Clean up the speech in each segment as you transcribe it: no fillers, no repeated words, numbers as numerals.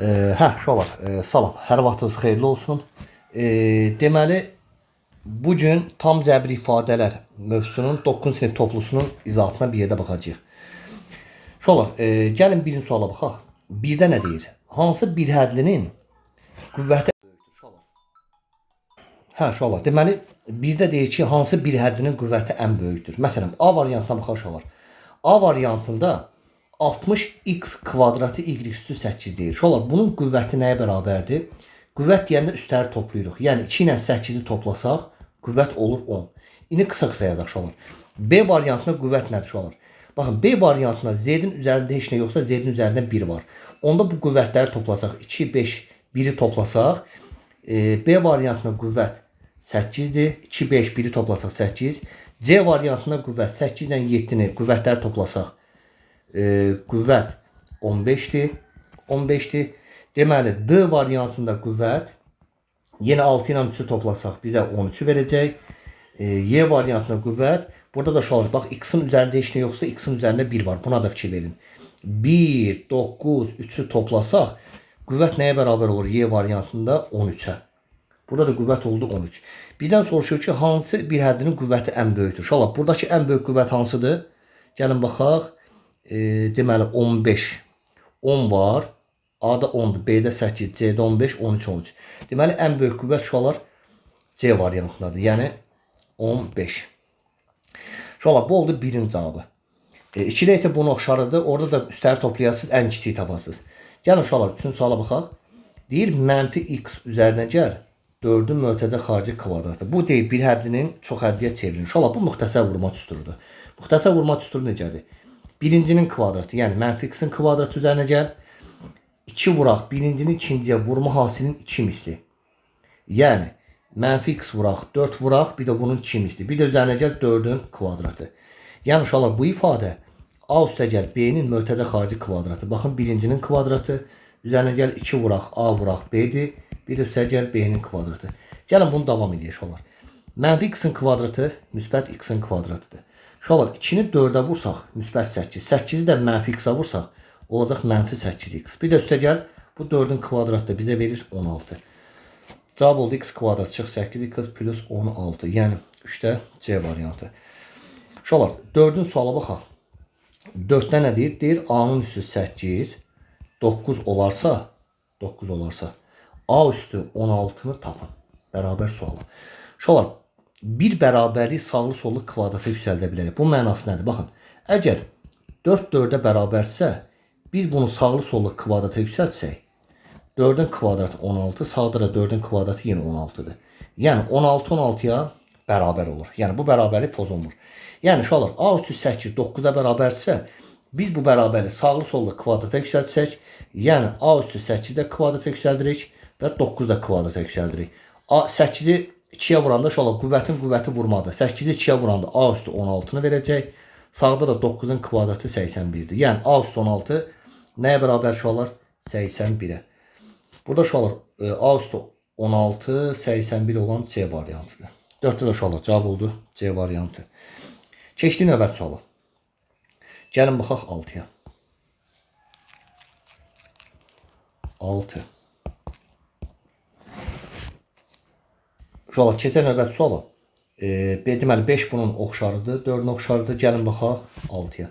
Şolar, salam, hər vaxtınız xeyirli olsun. Deməli, bugün tam cəbri ifadələr mövzusunun 9 sinif toplusunun izahatına bir yerdə baxacağıq. Şolar, gəlin birinci suala baxaq. Birdə nə deyir? Hansı bir hədlinin qüvvəti böyükdür? Şolar, deməli, bizdə deyir ki, hansı bir hədlinin qüvvəti ən böyükdür? Məsələn, A variantına baxaq şolar. A variantında 60x kvadratı y üstü 8 deyir. Şolar, bunun qüvvəti nəyə bərabərdir? Qüvvət deyəndə üstləri toplayırıq. Yəni 2 ilə 8-i toplasaq, qüvvət olur 10. İndi qısa-qısa yazaq şolar. B variantında qüvvət nədir şolar? Baxın, B variantında Z-in üzərində heç nə yoxsa Z-in üzərində 1 var. Onda bu qüvvətləri toplasaq, 2, 5, 1-i toplasaq, B variantında qüvvət 8-dir. 2, 5, 1-i toplasaq 8. C variantında qüvvət 8 ilə 7-ni qüvvətləri toplasaq, qüvvət 15'dir. 15'dir. Deməli, D variantında qüvvət yenə 6 ilə 3'ü toplasaq bizə 13'ü verəcək. Y variantında qüvvət, burada da şolar, bax, x-in üzərində heç nə yoxsa x-in üzərində 1 var. Buna da fikir verin. 1, 9, 3'ü toplasaq, qüvvət nəyə bərabər olur? Y variantında 13'ə. Burada da qüvvət oldu 13. Bizdən soruşur ki, hansı bir həddinin qüvvəti ən böyükdür? Şolar, buradakı ən böyük qüvvət hansıdır? Gəlin baxaq. Deməli 15, 10 var. A'da 10'dur, B'də 8, C'də 15, 13, 13. Deməli ən böyük qüvvət şolar C variantındadır. Yəni 15. Şolar, bu oldu birinci cavabı. 2'də isə bunu oxşarıdır. Orada da üstləri toplayasınız, ən kiçiyi tapasınız. Gəlin şolar, üçüncü suala baxaq. Deyir, mənfi x üzərinə gəl 4'ün mötədə xarici kvadratı. Bu deyil, bir həddinin çox həddiyə çevrilir. Şolar, bu müxtəsər vurma düsturudur. Müxtəsər vurma düsturu necədir? Birincinin kvadratı, yəni mənfi x'in kvadratı üzərinə gəl. 2 vuraq, birincinin ikinciyə vurma hasilinin 2 misli. Yəni, mənfi x vuraq, 4 vuraq, bir də bunun 2 misli. Bir də üzərinə gəl 4'ün kvadratı. Yəni, uşaqlar, bu ifadə A üstə gəl B'nin mötədə xarici kvadratı. Baxın, birincinin kvadratı, üzərinə gəl 2 vuraq, A vuraq B'dir. Bir də üstə gəl B'nin kvadratı. Gəlin, bunu davam edək, uşaqlar. Mənfi x'in kvadratı müsbət x'in kvadratıdır. Şolar, 2'ni 4'ə vursaq, müsbət 8. 8'i də mənfi x'a vursaq, olacaq mənfi 8x. Bir də üstə gəl, bu 4'ün kvadratı da bizə verir 16. Cavab oldu x kvadrat çıx 8x plus 16. Yəni 3'də C variantı. Şolar, 4'ün suala baxaq. 4'də nə deyir? Deyir, A'nın üstü 8, 9 olarsa, A üstü 16'nı tapın. Bərabər suala. Şolar, bir bərabərlik sağlı sollu kvadrata yüksəldə bilərik. Bu mənası nədir? Baxın, əgər 4 4'ə bərabərsə, biz bunu sağlı sollu kvadrata yüksəltsək, 4'ün kvadratı 16, sağda da 4'ün kvadratı yenə 16'dır. Yəni 16 16'ya bərabər olur. Yəni bu bərabərlik pozulmur. Yəni şolar, A üstü 8 9'a bərabərsə, biz bu bərabərlik sağlı sollu kvadrata yüksəltsək, yəni A üstü 8'də kvadrata yüksəldirik və 9'da kvadrata yüksəldirik. 8'i 2'yə vuranda şolar, qüvvətin qüvvəti vurmadır. 8'i 2'yə vuranda A üstü 16'nı verəcək. Sağda da 9'un kvadratı 81'dir. Yəni A üstü 16 nəyə bərabər şolar? 81'ə. Burada şolar, A üstü 16, 81 olan C variantıdır. 4'də də şolar, cavab oldu C variantı. Keçdik növbəti suala. Gəlin baxaq 6'ya. 6. Şolar, keçək növbəti suala. Deməli 5 bunun oxşarıdır, 4'ün oxşarıdır. Gəlin baxaq 6'ya.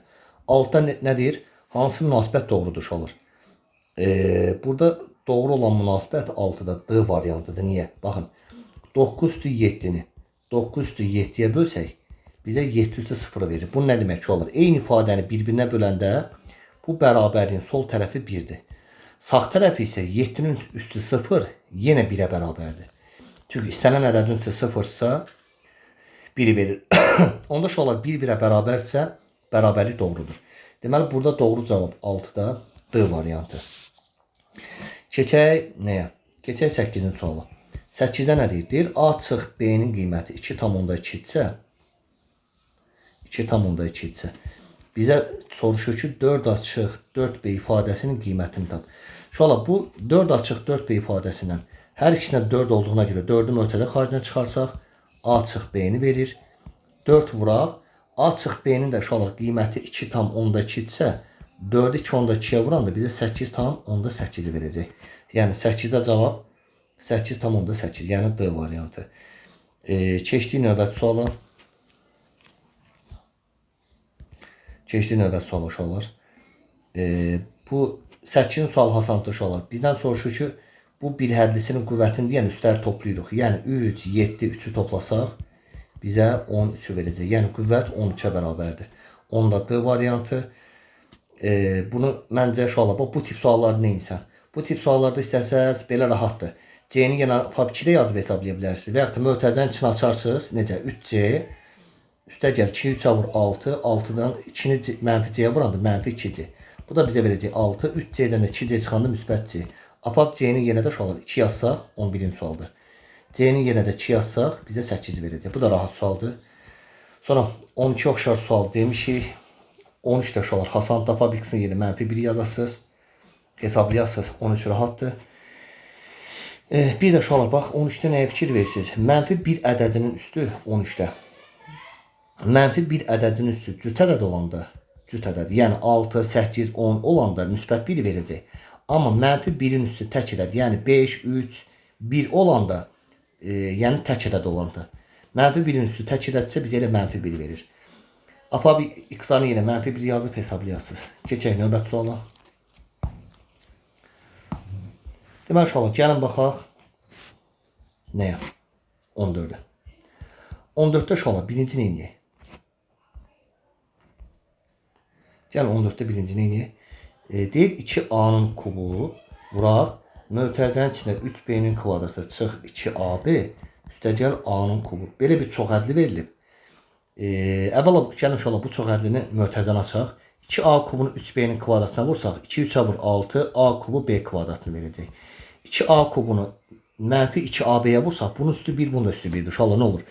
6'da nə deyir? Hansı münasibət doğrudur şolar? Burada doğru olan münasibət 6'da D variantıdır. Niyə? Baxın, 9 üstü 7'ni 9 üstü 7'yə bölsək, bizə 7 üstü 0 verir. Bu nə demək şolar? Eyni ifadəni bir-birinə böləndə bu bərabərliyin sol tərəfi 1'dir. Sağ tərəfi isə 7'nin üstü 0 yenə 1'ə bərabərdir. Çünki istənilən ədədin üstü 0-sa 1'i verir. Onda şolar 1-1'ə bərabərsə, bərabərlik doğrudur. Deməli, burada doğru cavab 6'da D variantı. Keçək nəyə? Keçək 8-ci suala. 8'də nə deyir? Deyir, A çıx B'nin qiyməti 2,2 2,2 bizə soruşur ki, 4 açıq 4B ifadəsinin qiymətini tap. Şolar, bu 4 açıq 4B ifadəsindən hər ikisinə 4 olduğuna görə 4'ü mötədə xaricinə çıxarsaq, A çıx B'ni verir. 4 vuraq. A çıx B'nin də şolar qiyməti 2,2 isə, 4'ü 2 onda 2'yə vuranda bizə 8 tam onda 8 verəcək. Yəni 8-də cavab 8 tam onda 8. Yəni D variantı. Keçdik növbəti suala. Uşaqlar. Bu 8-in sualı hasandır uşaqlar. Bizdən soruşur ki, bu bir hədlisinin qüvvətini yəni üstləri toplayırıq. Yəni 3, 7, 3'ü toplasaq bizə 13'ü verəcək. Yəni qüvvət 13'ə bərabərdir. Onda D variantı. Bunu məncə uşaqlar bu tip sualları neyinsə. Bu tip suallarda istəsəz belə rahatdır. C'ni yenə PAP2-də yazıb hesablaya bilərsiniz. Və yaxud da mötərizənin içini açarsınız. Necə? 3C üstə gəl 2'yi 3'ə vur 6. 6'dan 2'ni mənfi C'yə vuranda mənfi 2'dir. Bu da bizə verəcək 6. 3C'dən də 2C çıxanda müsbət C. Apap C'ni yenə də uşaqlar 2 yazsaq 11-ci sualdır. C'ni yenə də 2 yazsaq bizə 8 verəcək. Bu da rahat sualdır. Sonra 12 oxşar sual demişik. 13 də uşaqlar Hasan Apap X-in yerinə mənfi 1 yazasınız. Hesablayasınız. 13 rahatdır. Bir də uşaqlar bax 13'də nəyə fikir versiniz? Mənfi 1 ədədinin üstü 13'də. Mənfi 1 ədədinin üstü cüt ədəd olanda, cüt ədəd, yəni 6, 8, 10 olanda müsbət 1 verəcək. Amma mənfi 1'in üstü tək ədəd, yəni 5, 3, 1 olanda, yəni tək ədəd olanda. Mənfi 1'in üstü tək ədədsə bizə elə mənfi 1 verir. Apap X-ların yenə mənfi 1 yazıb hesablayasınız. Keçək növbəti suala. Deməli uşaqlar, gəlin baxaq. Nəyə? 14'ə. 14'də uşaqlar, birinci neyiniyək? Gəlin 14'də birinci neyiniyək? Deyir 2A'nın kubu vuraq. Mötərizənin içində 3B'nin kvadratı çıx 2AB üstə gəl A'nın kubu. Belə bir çox ədli verilib. Əvvəla gəlin uşaqlar bu çox ədlini mötərizəni açaq. 2A kubunu 3B'nin kvadratına vursaq 2 3'ə vur 6 A kubu B kvadratını verəcək. 2A kubunu mənfi 2AB'yə vursaq bunun üstü 1 bunun da üstü 1'dir. Uşaqlar nə olur?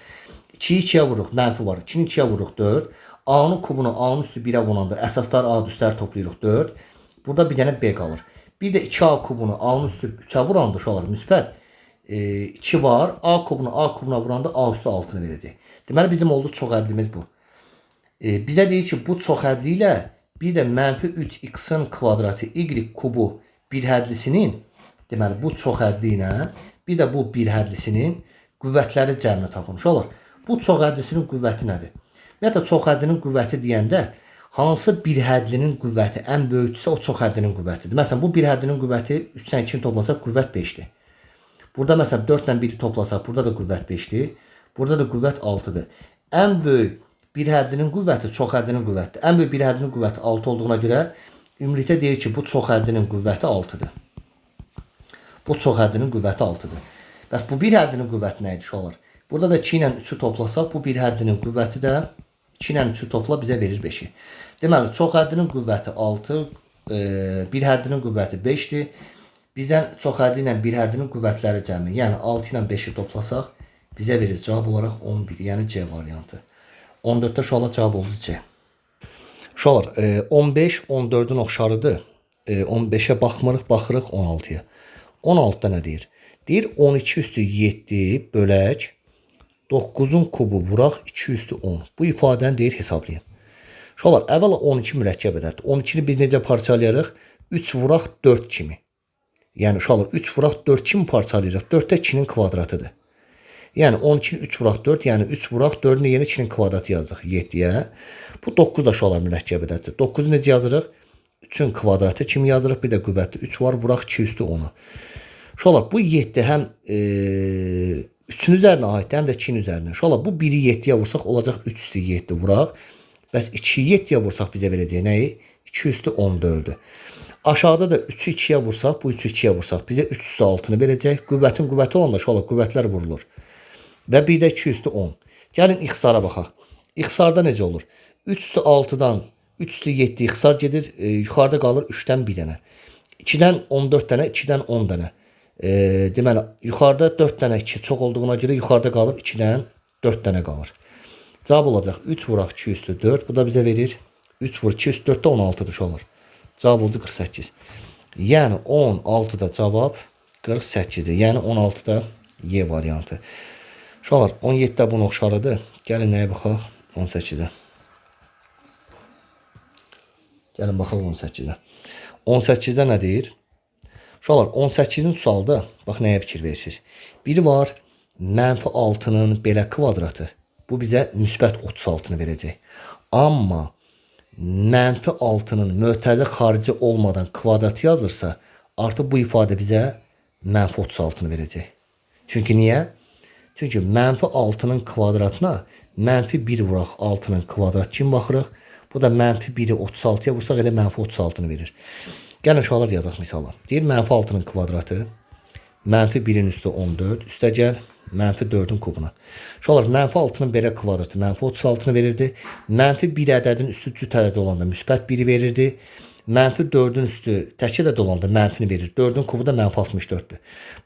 2'yi 2'yə vururuq mənfi var. 2'ni 2'yə vururuq 4. A'nın kubunu A'nın üstü 1'ə vuranda əsaslar A üstləri toplayırıq 4. Burada bir dənə B qalır. Bir də 2A kubunu A'nın üstü 3'ə vuranda uşaqlar müsbət 2 var. A kubuna vuranda A üstü 6'nı verəcək. Deməli bizim oldu çox ədlimiz bu. Bizə deyir ki bu çox ədli ilə bir də mənfi 3x'in kvadratı y kubu bir hədlisinin deməli bu çox ədli ilə bir də bu bir hədlisinin qüvvətləri cəmini tapın. Uşaqlar bu çox hədlisinin qüvvəti nədir? Ümumiyyətlə çox hədlinin qüvvəti deyəndə hansı bir hədlinin qüvvəti ən böyükdürsə o çox hədlinin qüvvətidir. Məsələn bu bir hədlinin qüvvəti 3-dən 2'ni toplasaq qüvvət 5'dir. Burada məsələn 4'dən 1'i toplasaq burada da qüvvət 5'dir. Burada da qüvvət 6'dır. Ən böyük bir hədlinin qüvvəti çox hədlinin qüvvətidir. Ən böyük bir hədlinin qüvvəti 6 olduğuna görə ümumilikdə deyir ki bu çox hədlinin qüvvəti 6'dır. Bu çox hədlinin qüvvəti 6'dır. Bəs bu bir hədlinin qüvvəti nə idi uşaqlar? Burada da 2 ilə 3'ü toplasaq bu bir hədlinin qüvvəti də 2 ilə 3'ü topla bizə verir 5'i. Deməli çox hədlinin qüvvəti 6, bir hədlinin qüvvəti 5'dir. Bizdən çox hədli ilə bir hədlinin qüvvətləri cəmi, yəni 6 ilə 5'i toplasaq bizə verir cavab olaraq 11, yəni C variantı. 14'də uşaqlar cavab oldu C. Uşaqlar 15 14'ün oxşarıdır. 15'ə baxmırıq, baxırıq 16'ya. 16'da nə deyir? Deyir 12 üstü 7 bölək 9'un kubu vuraq 2 üstü 10. Bu ifadəni deyir hesablayın. Uşaqlar əvvəla 12 mürəkkəb ədəddir. 12'ni biz necə parçalayarıq? 3 vuraq 4 kimi. Yəni uşaqlar 3 vuraq 4 kimi parçalayırıq. 4 də 2'nin kvadratıdır. Yəni 12'ni 3 vuraq 4, yəni 3 vuraq 4'ün yerinə 2'nin kvadratı yazdıq 7'yə. Bu 9 da uşaqlar mürəkkəb ədəddir. 9'u necə yazırıq? 3'ün kvadratı kimi yazırıq. Bir də qüvvətli 3 var. Vuraq 2 üstü 10'u. Uşaqlar bu 7 həm 3'ün üzərinə aiddir, həm də 2'nin üzərinə. Uşaqlar bu 1'i 7'yə vursaq olacaq 3 üstü 7 vuraq. Bəs 2'yi 7'yə vursaq bizə verəcək nəyi? 2 üstü 14'ü. Aşağıda da 3'ü 2'yə vursaq, bu 3'ü 2'yə vursaq bizə 3 üstü 6'nı verəcək. Qüvvətin qüvvəti olanda uşaqlar qüvvətlər vurulur. Və bir də 2 üstü 10. Gəlin ixtisara baxaq. İxtisarda necə olur? 3 üstü 6'dan 3 üstü 7 ixtisar gedir. Yuxarıda qalır 3'dən 1 dənə. 2'dən 14 dənə, 2'dən 10 dənə. Deməli, yuxarıda 4 dənə 2 çox olduğuna görə yuxarıda qalır 2'dən 4 dənə qalır. Cavab olacaq 3 vuraq 2 üstü 4. Bu da bizə verir 3 vur 2 üstü 4'də 16'dır olur. Cavab oldu 48. Yəni 16'da cavab 48'dir. Yəni 16'da Y variantı. Uşaqlar 17'də bunun oxşarıdır. Gəlin nəyə baxaq? 18'də. Gəlin baxaq 18-də. 18-də nə deyir? Uşaqlar 18-in sualda bax nəyə fikir verirsiniz? Biri var -6-nın belə kvadratı. Bu bizə müsbət 36-nı verəcək. Amma -6-nın mötərizə xarici olmadan kvadratı yazırsa, artıq bu ifadə bizə -36-nı verəcək. Çünki niyə? Çünki -6-nın kvadratına -1 vuraq 6-nın kvadrat kimi baxırıq. Bu da -1-i 36-ya vursaq elə -36-nı verir. Gəlin uşaqlar yazaq misala. Deyir -6-nın kvadratı -1-in üstü 14 üstə gəl -4-ün kubuna. Uşaqlar -6-nın belə kvadratı -36-nı verirdi. -1 ədədin üstü cüt ədəd olanda müsbət 1-i verirdi. -4-ün üstü tək ədəd olanda mənfini verir. 4-ün kubu da -64'dür.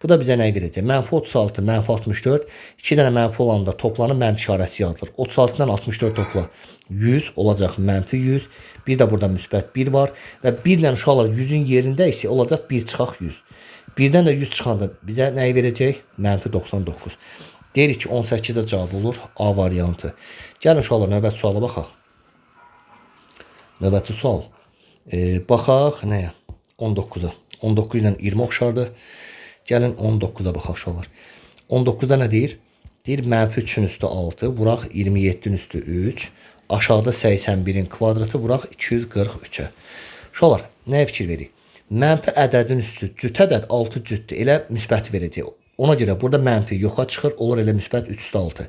Bu da bizə nəyi verəcək? -36, -64, 2 dənə mənfi olanda toplanıb mənfi işarəsi yazılır. 36-dan 64 topla 100 olacaq -100. Bir də burada müsbət 1 var və 1 ilə uşaqlar 100-ün yerində isə olacaq 1 çıxaq 100. 1-dən də 100 çıxanda bizə nəyi verəcək? -99. Deyirik ki 18-də cavab olur A variantı. Gəlin uşaqlar növbəti suala baxaq. Növbəti sual. Baxaq nəyə? 19-a. 19 ilə 20 oxşardır. Gəlin 19-a baxaq uşaqlar. 19-da nə deyir? Deyir -3-ün üstü 6 vuraq 27-nin üstü 3. Aşağıda 81-in kvadratı vuraq 243-ə. Uşaqlar nəyə fikir veririk? Mənfi ədədin üstü cüt ədəd 6 cütdür. Elə müsbəti verəcək. Ona görə burada mənfi yoxa çıxır, olur elə müsbət 3 üstə 6.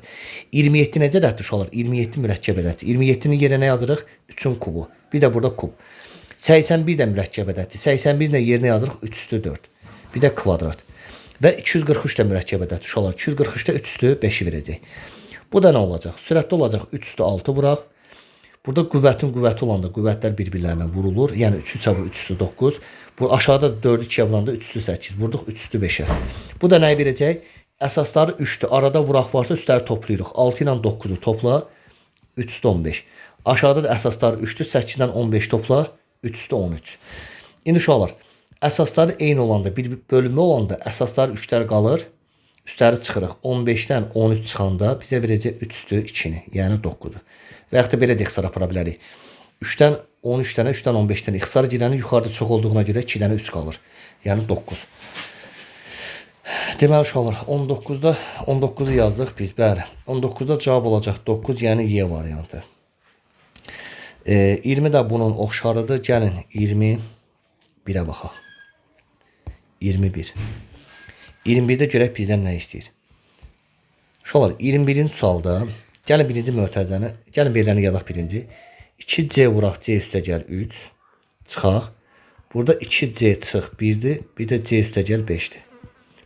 27 necə ədəddir uşaqlar? 27 mürəkkəb ədəddir. 27-nin yerinə nə yazırıq? 3-ün kubu. Bir də burada kub. 81 də mürəkkəb ədəddir. 81 də yerinə yazırıq 3 üstü 4. Bir də kvadrat. Və 243 də mürəkkəb ədəddir uşaqlar. 243-də 3 üstü 5-i verəcək. Bu da nə olacaq? Sürətli olacaq 3 üstü 6 vuraq. Burada qüvvətin qüvvəti olanda qüvvətlər bir-birlərinə vurulur. Yəni 3 üstü 3 üstü 9. Bu aşağıda 4-ü 2-yə vuranda 3 üstü 8. Vurduq 3 üstü 5-ə. Bu da nəyi verəcək? Əsasları 3'dür. Arada vuraq varsa üstləri toplayırıq. 6 ilə 9'u topla 3 üstü 15. Aşağıda da əsasları 3'dür. 8-dən 15 topla 3 üstü 13. İndi uşaqlar, əsasları eyni olanda, bir bölümü olanda əsasları 3'lər qalır. Üstləri çıxırıq. 15-dən 13 çıxanda bizə verəcək 3 üstü 2-ni, yəni 9'dur. Və yaxud da belə də ixtisar apara bilərik. 3'dən 13-dən, 3'dən 15-dən ixtisar girəni yuxarıda çox olduğuna görə 2 dənə 3 qalır. Yəni 9. Deməli uşaqlar 19'u yazdıq biz. Bəli. 19'da cavab olacaq 9, yəni Y variantı. 20 də bunun oxşarıdır. Gəlin 21-ə baxaq. 21. 21-də görək bizdən nə istəyir. Uşaqlar 21-ci sualda gəlin birinci mötərizəni, gəlin veriləni yazaq birinci. 2C vuraq C üstə gəl 3 çıxaq. Burada 2C çıx 1'dir. Bir də C üstə gəl 5'dir.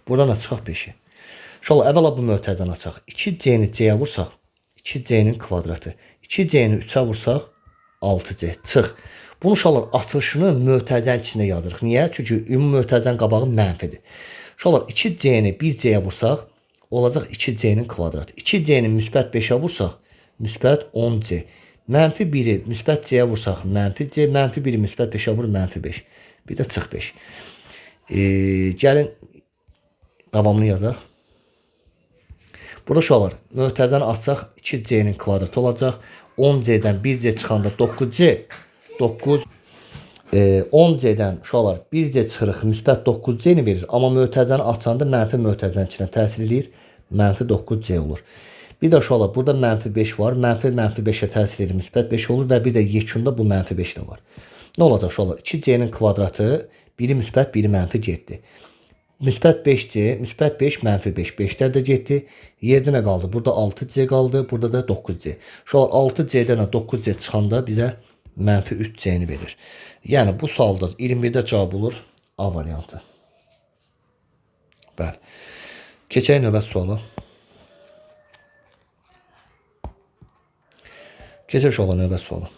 Buradan çıxaq 5'i. Uşaqlar əvvəla bu mötərizəni açaq. 2C-ni C-yə vursaq 2C-nin kvadratı. 2C-ni 3'ə vursaq 6C çıx. Bunu uşaqlar açılışını mötərizənin içində yazırıq. Niyə? Çünki ümumi mötərizənin qabağı mənfidir. Uşaqlar 2C-ni 1C-yə vursaq olacaq 2C-nin kvadratı. 2C-ni müsbət 5'ə vursaq müsbət 10C. Mənfi 1'i müsbət C-yə vursaq mənfi C. Mənfi 1'i müsbət 5'ə vur mənfi 5. Bir də çıx 5. Gəlin davamını yazaq. Burada uşaqlar mötərizəni açsaq 2C-nin kvadratı olacaq. 10C-dən 1C çıxanda 9C. 9 10C-dən uşaqlar 1C çıxırıq müsbət 9C-ni verir. Amma mötərizəni açanda mənfi mötərizənin içinə təsir edir. Mənfi 9C olur. Bir də uşaqlar burada mənfi 5 var. Mənfi 5'ə təsir edir. Müsbət 5 olur və bir də yekunda bu mənfi 5 də var. Nə olacaq uşaqlar? 2C-nin kvadratı biri müsbət, biri mənfi getdi. Müsbət 5C, müsbət 5, mənfi 5. 5'lər də getdi. Yerdə nə qaldı? Burada 6C qaldı. Burada da 9C. Uşaqlar 6C-dən 9C çıxanda bizə mənfi 3C-ni verir. Yəni bu sualda 21'də cavab olur A variantı. Bəli. Keçək növbəti suala. Keçək uşaqlar növbəti suala.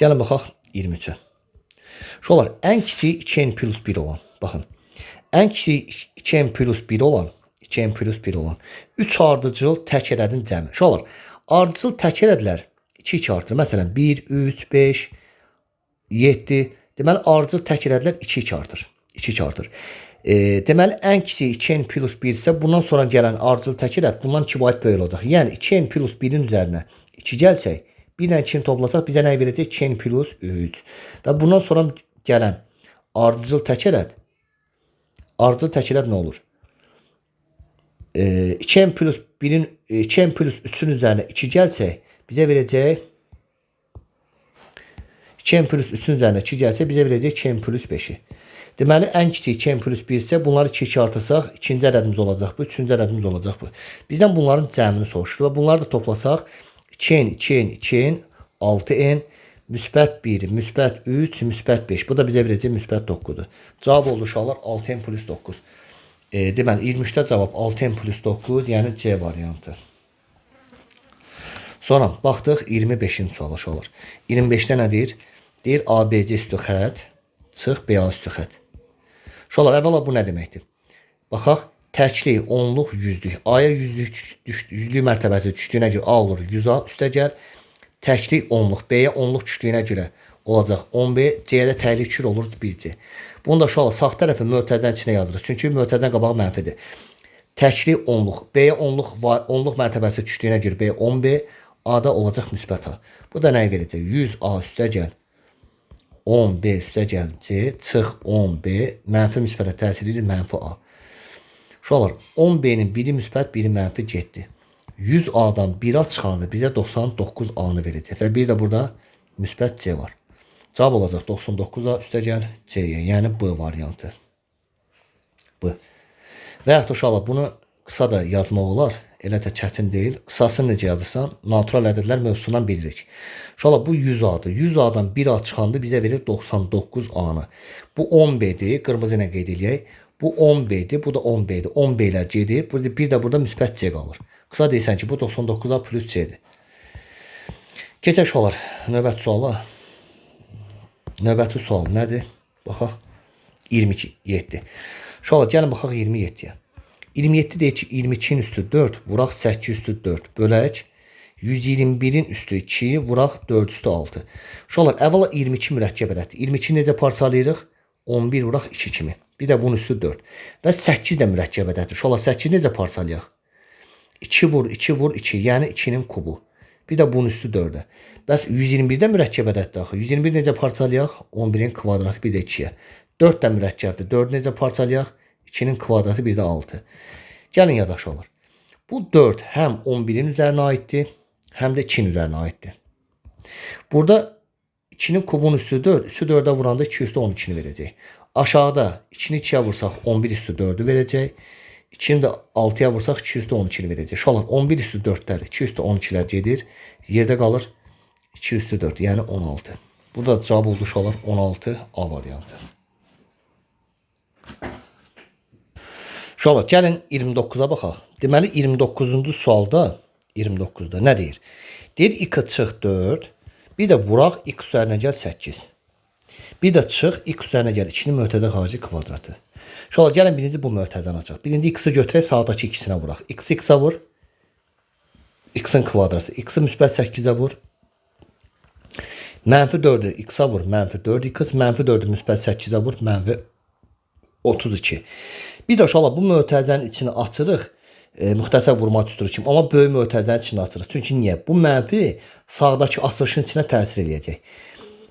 Gəlin baxaq 23'ə. Uşaqlar ən kiçik 2n plus 1 olan. Baxın. Ən kiçik 2n plus 1 olan 2n plus 1 olan 3 ardıcıl tək ədədin cəmi. Uşaqlar ardıcıl tək ədədlər 2 artır. Məsələn 1, 3, 5, 7. Deməli ardıcıl tək ədədlər 2 artır. 2 artır. Deməli ən kiçik 2n plus 1 isə bundan sonra gələn ardıcıl tək ədəd bundan 2 bayt böyük olacaq. Yəni 2n plus 1'in üzərinə 2 gəlsək 1 ilə 2-ni toplasaq bizə nə verəcək? 2n plus 3. Və bundan sonra gələn ardıcıl tək ədəd. Ardıcıl tək ədəd nə olur? 2n plus 1'in 2n plus 3'ün üzerine 2 gelsək bizə verəcək 2n plus 3'ün üzerine 2 gelsək bizə verəcək 2n plus 5'i. Deməli ən kiçik 2n plus 1 isə bunları 2 artırsaq ikinci ədədimiz olacaq bu, üçüncü ədədimiz olacaq bu. Bizdən bunların cəmini soruşur və bunları da toplasaq 2n, 2n, 2n, 6n, müsbət 1, müsbət 3, müsbət 5. Bu da bizə verəcək müsbət 9'dur. Cavab oldu uşaqlar 6n plus 9. Deməli 23'də cavab 6n plus 9, yəni C variantı. Sonra baxdıq 25-ci suala uşaqlar. 25'də nə deyir? Deyir ABC üstü xətt çıx BA üstü xətt. Uşaqlar əvvəla bu nə deməkdir? Baxaq, təklik, onluq, yüzlük. A-ya yüzlük mərtəbəsi düşdüyünə görə A olur 100A üstə gəl. Təklik, onluq. B-yə onluq düşdüyünə görə olacaq 10B. C-yə də təklik kür olur 1C. Bunu da uşaqlar sağ tərəfi mötədən içinə yazırıq. Çünki mötədən qabağı mənfidir. Təklik, onluq. B-yə onluq mərtəbəsi düşdüyünə görə B 10B. A-da olacaq müsbət A. Bu da nəyi verəcək? 100A üstə gəl. 10B üstə gəl C, çıx 10B, mənfi müsbətə təsir edir, mənfi A. Uşaqlar, 10B'nin biri müsbət, biri mənfi getdi. 100A'dan 1A çıxandı, bizə 99A'nı verəcək. Və bir də burada müsbət C var. Cavab olacaq 99A üstə gəl C'yə, yəni B variantı. B. Və yaxud da uşaqlar, bunu qısa da yazmaq olar. Elə də çətin deyil. Qısasını necə yazırsan, natural ədədlər mövzusundan bilirik. Uşaqlar, bu 100A'dır. 100A'dan 1A çıxandı bizə verir 99A'nı. Bu 10B'dir. Qırmızı ilə qeyd eləyək. Bu 10B'dir. Bu da 10B'dir. 10B'lər gedir. Bir də burada müsbət C qalır. Qısa deyirsən ki, bu 99A plus C'dir. Keçək uşaqlar. Növbəti suala. Növbəti sual nədir? Baxaq. 27. Uşaqlar, gəlin baxaq 27-yə. 27 deyir ki 22'nin üstü 4 vuraq 8 üstü 4 bölək 121'in üstü 2 vuraq 4 üstü 6. Uşaqlar əvvəla 22 mürəkkəb ədəddir. 22 necə parçalayırıq? 11 vuraq 2 kimi. Bir də bunun üstü 4. Və 8 də mürəkkəb ədəddir. Uşaqlar 8 necə parçalayaq? 2 vur 2 vur 2 yəni 2'nin kubu. Bir də bunun üstü 4'ə. Bəs 121'də mürəkkəb ədəddir axı. 121 necə parçalayaq? 11'in kvadratı bir də 2'yə. 4 də mürəkkəbdir. 4 necə parçalayaq? 2'nin kvadratı bir də 6. Gəlin yadaşlar. Bu 4 həm 11'in üzərinə aiddir, həm də 2'nin üzərinə aiddir. Burada 2'nin kubunun üstü 4, üstü 4'ə vuranda 2 üstü 12'ni verəcək. Aşağıda 2'ni 2'yə vursaq 11 üstü 4'ü verəcək. 2'ni də 6'ya vursaq 2 üstü 12'ni verəcək. Uşaqlar 11 üstü 4'lər, 2 üstü 12'lər gedir. Yerdə qalır 2 üstü 4, yəni 16. Burada cavab oldu uşaqlar 16 A variantı. Uşaqlar, gəlin 29'a baxaq. Deməli 29-cu sualda 29'da nə deyir? Deyir x çıx 4, bir də vuraq x üzərinə gəl 8. Bir də çıx x üzərinə gəl 2'nin mötədə xarici kvadratı. Uşaqlar, gəlin birinci bu mötədən açaq. Birinci x-i götürək sağdakı ikisinə vuraq. X-ə vur. X-in kvadratı. X-i müsbət 8'ə vur. Mənfi 4'ü x-a vur. Mənfi 4x. Mənfi 4'ü müsbət 8'ə vur. Mənfi 32. Bir də uşaqlar bu mötəzənin içini açırıq. Müxtəsər vurma tuturuq kimi. Amma böyük mötəzənin içini açırıq. Çünki niyə? Bu mənfi sağdakı açılışın içinə təsir eləyəcək.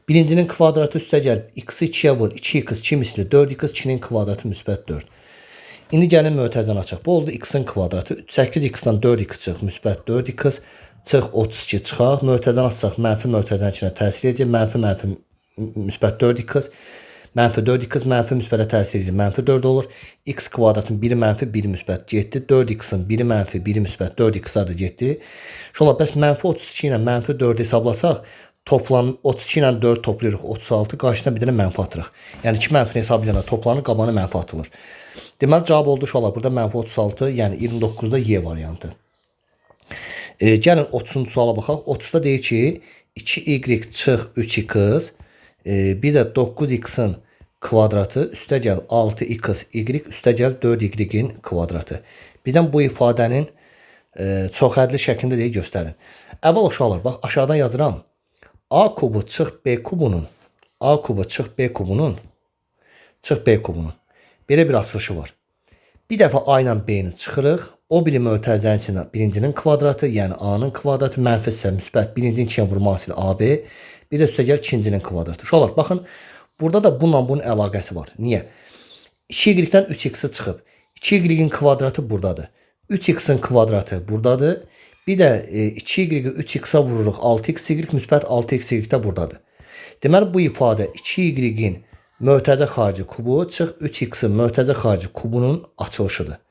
Birincinin kvadratı üstə gəl. X-i 2'yə vur. 2x 2 misli 4x 2'nin kvadratı müsbət 4. İndi gəlin mötəzəni açaq. Bu oldu x-in kvadratı. 8x-dan 4x çıx müsbət 4x. Çıx 32 çıxaq. Mötəzəni açsaq mənfi mötəzənin içinə təsir edəcək. Mənfi müsbət 4x. Mənfi 4x mənfi müsbətə təsir edir. Mənfi 4 olur. X kvadratın biri mənfi, biri müsbət getdi. 4x'in biri mənfi, biri müsbət 4x-lar da getdi. Şola bəs mənfi 32 ilə mənfi 4 hesablasaq, toplam 32 ilə 4 toplayırıq 36, qarşısına bir dənə mənfi atırıq. Yəni 2 mənfini hesablayanda toplanır, qabanı mənfi atılır. Deməli cavab oldu şola burada mənfi 36, yəni 29'da Y variantı. Gəlin 30-cu suala baxaq. 30'da deyir ki 2y çıx 3x, bir də 9x'in kvadratı üstə gəl 6x y üstə gəl 4y-in kvadratı. Birdən bu ifadənin çoxhədli şəklində deyə göstərin. Əvvəl uşaqlar, bax aşağıdan yazıram. A kubu çıx B kubunun belə bir açılışı var. Bir dəfə A ilə B-ni çıxırıq, O biri mötərizənin içində birincinin kvadratı, yəni A-nın kvadratı mənfidirsə müsbət birincinin 2-yə vurması ilə AB, bir də üstəgəl ikincinin kvadratı. Uşaqlar, baxın, burada da bununla bunun əlaqəsi var. Niyə? 2y-dən 3x çıxıb. 2y-in kvadratı buradadır. 3x-in kvadratı buradadır. Bir də 2y-i 3x-a vururuq. 6xy müsbət 6xy də buradadır. Deməli, bu ifadə 2y-in mötərizə xarici kubu çıx 3x-in mötərizə xarici kubunun açılışıdır.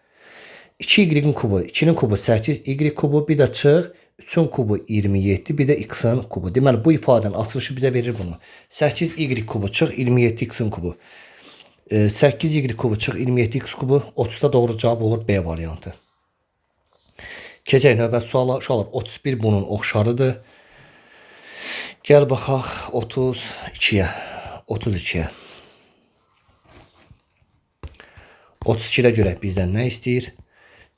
2y-in kubu, 2-nin kubu 8y kubu, bir də çıx 3-ün kubu 27, bir də x-in kubu. Deməli, bu ifadənin açılışı bizə verir bunu. 8y kubu çıx 27x-in kubu. 8y kubu çıx 27x kubu. 30'da doğru cavab olur B variantı. Keçək növbəti suala. Uşaqlar, 31 bunun oxşarıdır. Gəl baxaq 32-yə. 32-yə. 32-də görək bizdən nə istəyir?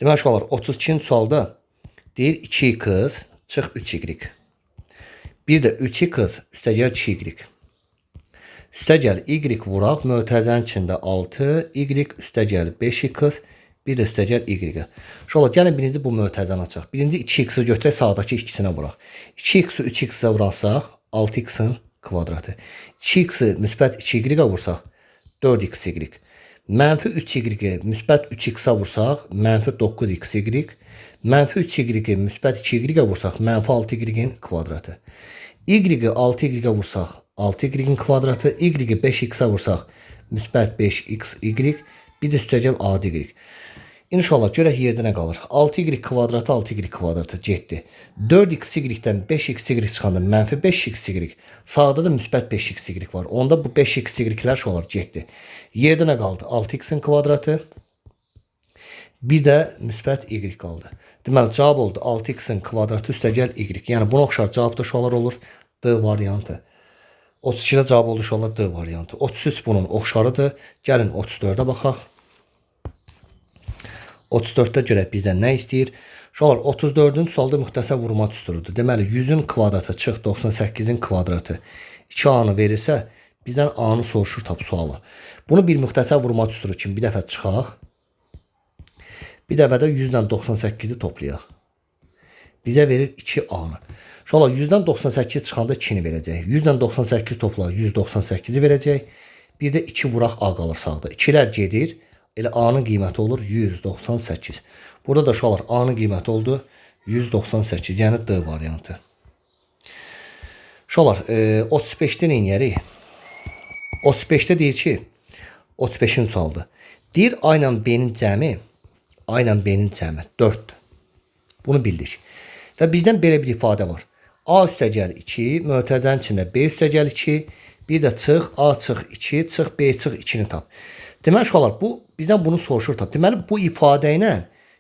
Deməli, uşaqlar, 32-ci sualda deyir 2x çıx 3y. Bir də 3x üstəgəl 2y. Üstəgəl y vuraq, mötərizənin içində 6y üstəgəl 5x, bir də üstəgəl y. Uşaqlar, gəlin birinci bu mötərizəni açaq. Birinci 2x-i götürək, sağdakı ikisinə vuraq. 2x-i 3x-ə vuransaq 6x-in kvadratı. 2x-i müsbət 2y-ə vursaq 4xy. Mənfi 3y müsbət 3x-a vursaq mənfi 9xy. Mənfi 3y müsbət 2y-ə vursaq mənfi 6y-in kvadratı. Y-i 6y-ə vursaq 6y-in kvadratı. Y-i 5x-a vursaq müsbət 5xy. Bir də üstəgəl ADY. İnşallah görək yerdə nə qalır. 6y kvadratı 6y kvadratı getdi. 4xy-dən 5xy çıxanda mənfi 5xy. Sağda da müsbət 5xy var. Onda bu 5xy-lər şolar getdi. Yerdə nə qaldı? 6x-in kvadratı. Bir də müsbət y qaldı. Deməli, cavab oldu 6x-in kvadratı üstəgəl y. Yəni, buna oxşar cavab da şolar olur. D variantı. 32-də cavab oldu şolar D variantı. 33 bunun oxşarıdır. Gəlin 34-ə baxaq. 34-də görək bizdən nə istəyir? Uşaqlar, 34-cü sualda müxtəsər vurma düsturudur. Deməli, 100-ün kvadratı çıx 98-in kvadratı 2a-nı verirsə, bizdən a-nı soruşur tap sualı. Bunu bir müxtəsər vurma düsturu kimi bir dəfə çıxaq. Bir dəfə də 100-dən 98-i toplayaq. Bizə verir 2a-nı. Uşaqlar, 100-dən 98 çıxanda 2-ni verəcək. 100-dən 98 topla 198-i verəcək. Bir də 2 vuraq a qalır sağda. 2-lər gedir. Elə a-nın qiyməti olur 198. Burada da uşaqlar a-nın qiyməti oldu 198. Yəni D variantı. Uşaqlar, 35-də nə edərik? 35-də deyir ki, 35-in sualdır. Deyir A ilə B-nin cəmi, A ilə B-nin cəmi 4-dür. Bunu bildik. Və bizdən belə bir ifadə var. A üstəgəl 2, mötərizənin içində B üstəgəl 2, bir də çıx A çıx 2, çıx B çıx 2-ni tap. Deməli, uşaqlar, bizdən bunu soruşur tap. Deməli, bu ifadə ilə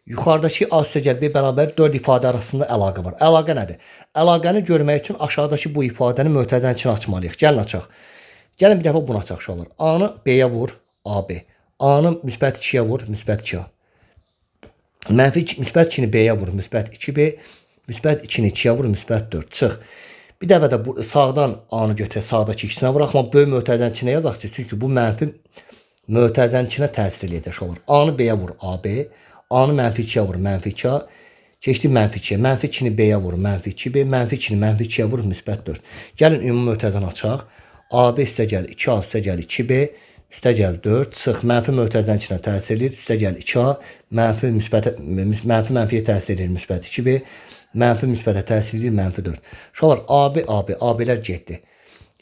yuxarıdakı A üstəgəl B bərabər 4 ifadə arasında əlaqə var. Əlaqə nədir? Əlaqəni görmək üçün aşağıdakı bu ifadəni mötərizənin içinə açmalıyıq. Gəlin açaq. Gəlin bir dəfə bunu açaq uşaqlar. A-nı B-yə vur, AB. A-nı müsbət 2-yə vur, müsbət 2-a. Mənfi müsbət 2-ni B-yə vur, müsbət 2B. Müsbət 2-ni 2-yə vur, müsbət 4. Çıx. Bir dəfə də bu sağdan A-nı götürək, sağdakı ikisinə vuraq. Amma böyük mötərizənin içinə yazaq ki, çünki bu mənfi mötərizənin içinə təsir eləyəcək olur. A-nı B-yə vur, AB. A-nı mənfi 2-yə vur, mənfi 2-a. Keçdi mənfi 2-yə. Mənfi 2-ni B-yə vur, mənfi 2B. Mənfi 2-ni mənfi 2-yə vur, müsbət 4. Gəlin ümumi mötərizəni açaq. AB üstəgəl 2A üstəgəl 2B üstəgəl 4. Çıx. Mənfi mötərizənin içinə təsir edir. Üstəgəl 2A. Mənfiyə təsir edir, müsbət 2B. Mənfi müsbətə təsir edir, mənfi 4. Uşaqlar, AB, AB, AB-lər getdi.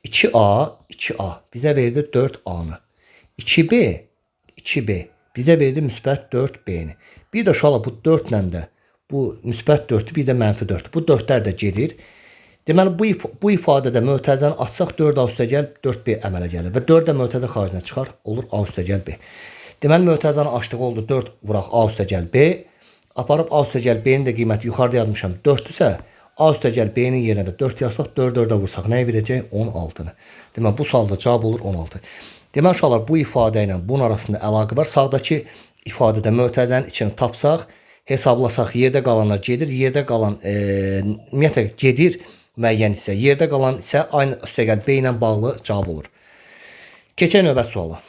2A, 2A. Bizə verdi 4A-nı. 2B, 2B. Bizə verdi müsbət 4B-ni. Bir də uşaqlar, bu 4 ilə də bu müsbət 4-dür, bir də mənfi 4-dür. Bu 4-lər də gedir. Deməli, bu ifadədə mötərizəni açsaq 4A üstəgəl 4B əmələ gəlir. Və 4 də mötərizə xaricinə çıxar, olur A üstəgəl B. Deməli, mötərizəni açdığı oldu 4 vuraq A üstəgəl B. Aparıb A üstəgəl B-nin də qiyməti yuxarıda yazmışam 4-dürsə, A üstəgəl B-nin yerinə də 4 yazsaq, 4-4-ə vursaq nəyə verəcək? 16-nı. Deməli, bu sualda cavab olur 16. Deməli, uşaqlar, bu ifadə ilə bunun arasında əlaqə var. Sağdakı ifadədə mötərizənin içini tapsaq, hesablasaq, yerdə qalanlar gedir. Yerdə qalan ümumiyyətlə gedir müəyyən hissə. Yerdə qalan isə aynı üstəgəl B ilə bağlı cavab olur. Keçək növbəti suala.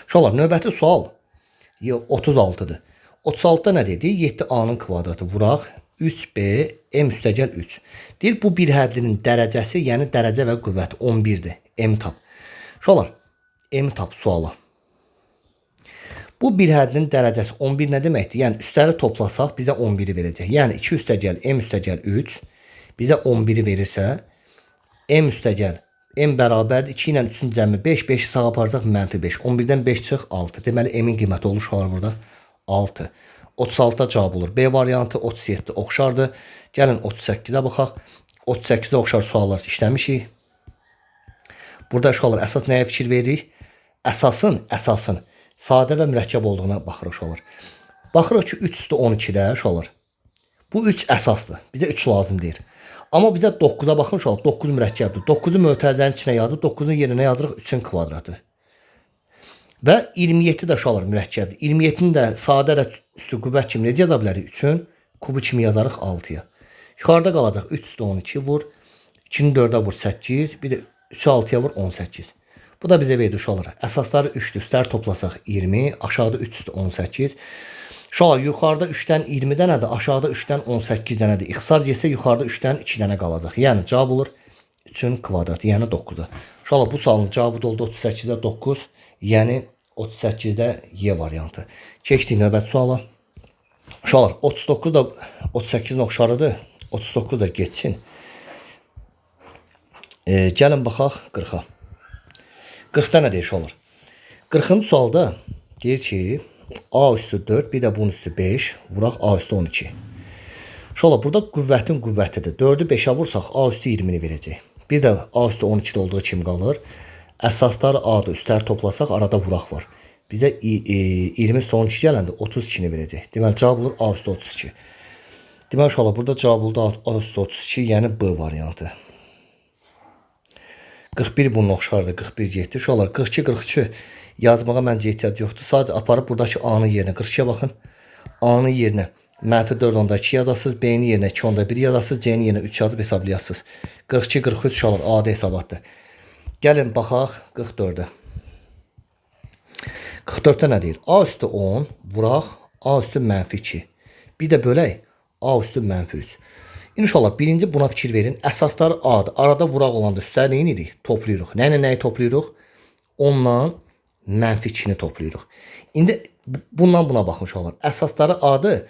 Uşaqlar, növbəti sual Yox, 36-dır. 36-da nə dedi? 7a-nın kvadratı vuraq. 3b m üstəgəl 3. Deyir, bu bir həddinin dərəcəsi, yəni dərəcə və qüvvəti 11-dir. M tap. Uşaqlar, M tap suala. Bu bir həddinin dərəcəsi 11 nə deməkdir? Yəni, üstləri toplasaq bizə 11-i verəcək. Yəni, 2 üstəgəl M üstəgəl 3 bizə 11-i verirsə, M üstəgəl M bərabərdir. 2 ilə 3-ün cəmi 5. 5-i sağa aparsaq -5. 11-dən 5 çıx 6. Deməli, M-in qiyməti olur uşaqlar burada 6. 36-da cavab olur. B variantı 37 oxşardır. Gəlin 38-ə baxaq. 38-də oxşar suallar işləmişik. Burada uşaqlar əsas nəyə fikir veririk? Əsasın sadə və mürəkkəb olduğuna baxırıq uşaqlar. Baxırıq ki 3 üstü 12-də uşaqlar. Bu 3 əsasdır. Bizə 3 lazım deyir. Amma bizə 9-a baxın uşaqlar. 9 mürəkkəbdir. 9-u mötərizənin içinə yazırıq. 9-un yerinə yazırıq 3-ün kvadratı. Və 27 də uşaqlar mürəkkəbdir. 27-ni də sadə də üstü qüvvət kimi necə yaza bilərik? 3-ün kubu kimi yazarıq 6-ya. Yuxarıda qalacaq 3 üstü 12 vur. 2-ni 4-ə vur 8. Bir də 3-ü 6-ya vur 18. Bu da bizə verdi uşaqlar. Əsasları 3-dür. Üstləri toplasaq 20. Aşağıda 3 üstü 18. Uşaqlar yuxarıda 3-dən 20 dənədir. Aşağıda 3-dən 18 dənədir. İxtisar getsə yuxarıda 3-dən 2 dənə qalacaq. Yəni cavab olur 3-ün kvadratı, yəni 9-da. Uşaqlar bu sualın cavabı da oldu 38-də 9. Yəni 38-də Y variantı. Keçdik növbəti suala. Uşaqlar 39 da 38-in oxşarıdır. 39 da geçsin. Gəlin baxaq 40-a. 40-da nə deyir uşaqlar? 40-cı sualda deyir ki A üstü 4, bir də bunun üstü 5, vuraq A üstü 12. Uşaqlar burada qüvvətin qüvvətidir. 4-ü 5-ə vursaq A üstü 20-ni verəcək. Bir də A üstü 12-də olduğu kimi qalır. Əsaslar A-dır. Üstləri toplasaq arada vuraq var. Bizə 20 üstü 12 gələndə 32-ni verəcək. Deməli cavab olur A üstü 32. Deməli uşaqlar burada cavab oldu A üstü 32, yəni B variantı. 41 bunun oxşardır. 41 getdi. Uşaqlar 42, 43 yazmağa məncə ehtiyac yoxdur. Sadəcə aparıb buradakı A-nın yerinə 42-yə baxın. A-nın yerinə -4 onda 2 yazasınız. B-nin yerinə 2 onda 1 yazasınız. C-nin yerinə 3 yazıb hesablayasınız. 42, 43 uşaqlar A-da hesabatdır. Gəlin baxaq 44-ə. 44-də nə deyir? A üstü 10 vuraq A üstü -2. Bir də bölək A üstü -3. İnşallah birinci buna fikir verin. Əsasları A-dır. Arada vuraq olanda üstləri nə edirik? Toplayırıq. Nə ilə nəyi toplayırıq? 10-la -2-ni toplayırıq. İndi bundan buna baxın uşaqlar. Əsasları A-dır.